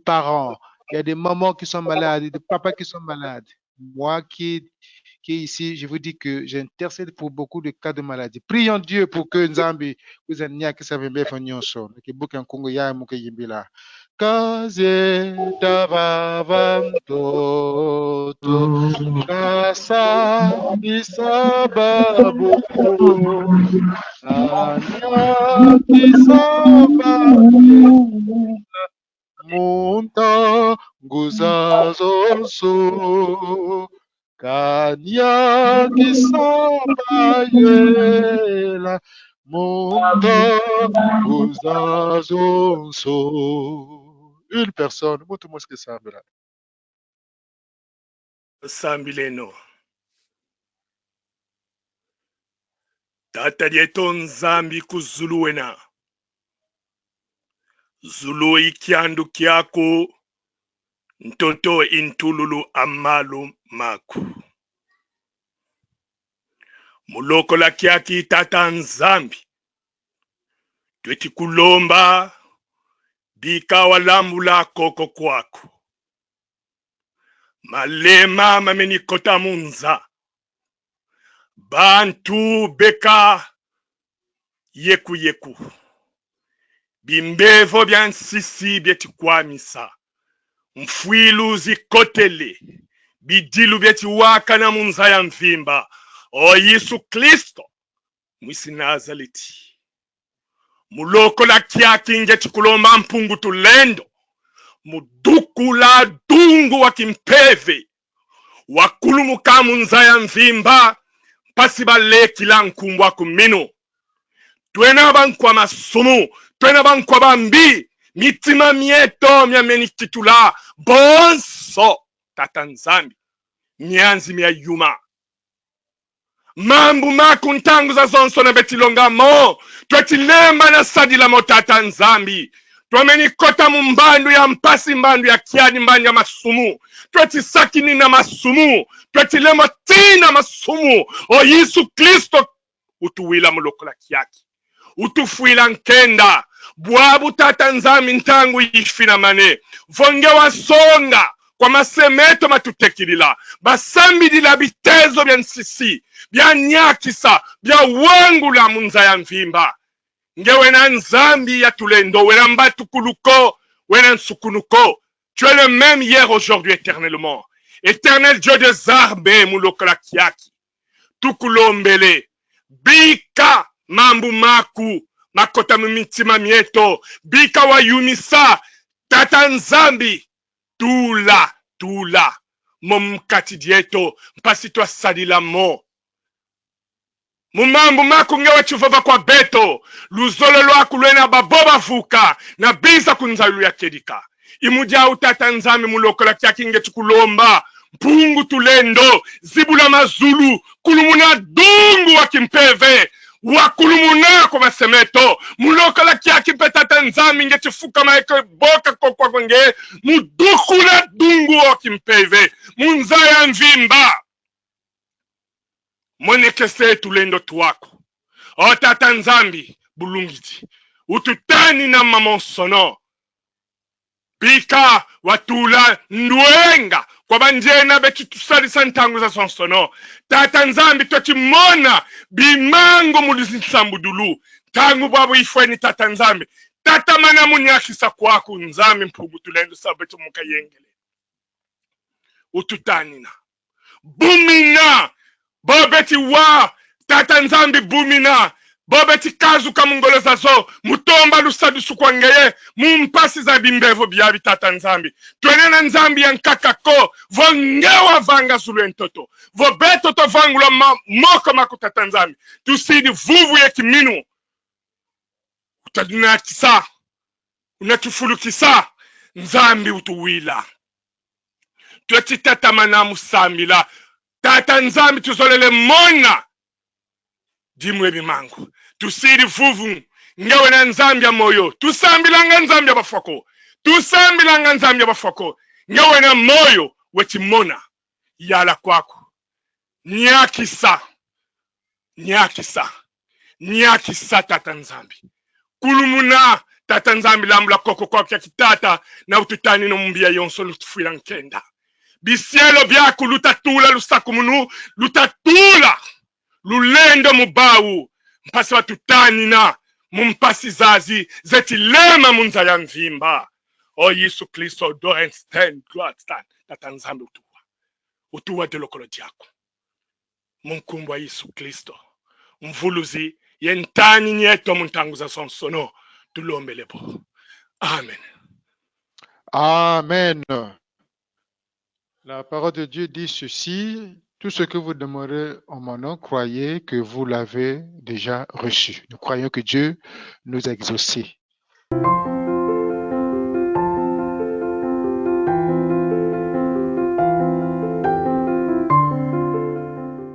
parents. Il y a des mamans qui sont malades. Des papas qui sont malades. Moi qui est ici, je vous dis que j'intercède pour beaucoup de cas de maladie. Prions Dieu pour que Nzambi, vous ayez qui savent bien faire nyonso. Que beaucoup en Congo ya muke yimbila. Kaze tavavanto kasa isababu anya isababu munta nguzazoso Kanyaki Sabayela Monda Uzazonso. Une personne, montre moi ce que ça me là. Sambileno. Tata dieto nzambi kuzuluwena. Zulu ikiandu kiako. Ntonto intululu amalu maku. Muloko la kiaki tata nzambi. Tweti kulomba. Bika walambula koko kwako. Malema mameni kota munza. Bantu beka yeku yeku. Bimbevo bya nsisi byetikwamisa. Mfwilu zikotele. Bidilu byetiwaka na munza ya mvimba. O Yesu Kristo. Mwisi Nazareti. Muloko la kiaki ngeti kulomba mpungu tulendo. Muduku la dungu wa kimpeve. Wakulumuka munza ya mvimba. Pasiba leki la nkumbwa kumino. Twena bankwa masumu. Twena bankwa bambi. Mitima mieto mya menititula. Bonso. Tata nzambi. Nyanzi mya yuma. Mambu maku ntangu za zonso na betilonga mo. Twetilema na sadila mo tata nzambi. Twamenikota mumbandu ya mpasi mbandu ya kiadi mbandu ya masumu. Twetisakini na masumu. Twetilema tina masumu. O Yesu Kristo. Utuwila mulokola kiaki. Utufuila nkenda. Bwabu tata nzambi ntangu yifina mane. Vonge wa songa. Kwa masemeto matutekilila. Basambidila bitezo bya nsisi. Bya nyakisa. Bya wangu la munza ya mvimba. Nge wena nzambi ya tulendo. Wena mbatu kuluko. Wena nsukunuko. Tu es le même hier, aujourd'hui, éternellement. Éternel Dieu des armées, mulokola kiaki. Tukulombele. Bika mambu maku. Makota mimitima mieto. Bika wa yumisa. Tata nzambi. Tula. Momkati dieto. Mpasi twa sadila mo. Mumambu maku ngewe chuvava kwa beto. Luzolo lwaku lwena baboba fuka. Na bisa kunzalu ya kedika. Imudia utata nzambi mulokola kiaki nge tukulomba. Mpungu tulendo. Zibula mazulu. Kulumuna dungu wa kimpeve. Wakulumuna kwa masemeto. Mulokola kiaki petata nzambi nge tufuka maeke boka kwa kwenge. Mudukula dungu wa kimpeve. Munzaya mvimba. Monekese tulendo tuwako. O tata nzambi bulungiti. Ututani na mamonsono. Bika watula ndwenga. Kwa banjena beti tusali santangu za sonsono. Tata nzambi tochimona. Bimango mulizinsambudulu. Tangu babu ifweni tata nzambi. Tata mana munyakisa kwaku nzambi mpugu tulendo sabetu muka yengele. Ututanina. Bumina. Bobeti wa. Tata nzambi bumina. Bobeti kazu kamungolo zazo. Mutomba lusadu sukwangeye. Mumpasi za bimbevo biyabi tata nzambi. Twenena nzambi ya nkakako. Vongewa vanga sulu ntoto. Vobeto to vangula moko maku tata nzambi. Tusidi vuvu ye kiminu. Utaduna kisa. Unakifulu kisa. Nzambi utuwila. Tueti tata manamu sambila. Tata nzambi tuzolele mona. Dimwe bimangu. Tusidi vuvu. Ngewe na nzambi ya moyo. Tusambilanga nzambi ya bafoko. Tusambilanga nzambi ya bafoko. Ngewe na moyo. Weti mona. Yala kwako. Nyakisa. Nyakisa tata nzambi. Kulumuna. Tata nzambi lambula koko kwa kia kitata. Na ututani no mbia yonso lutufuila nkenda. Bisielo byaku lutatula lusakumunu. Lutatula. Lulendo mubawu. Mpasi watutani na. Mumpasi zazi. Zeti lema munza ya mvimba. O Yesu Kristo Dorenstein. Tata nzambi utuwa. Utuwa de lokolo diako. Munkumbwa Yesu Kristo. Mvuluzi. Yentani nyeto muntanguza sonsono. Tulombelebo. Amen. Amen. La parole de Dieu dit ceci Tout ce que vous demanderez en mon nom, croyez que vous l'avez déjà reçu. Nous croyons que Dieu nous a exaucés.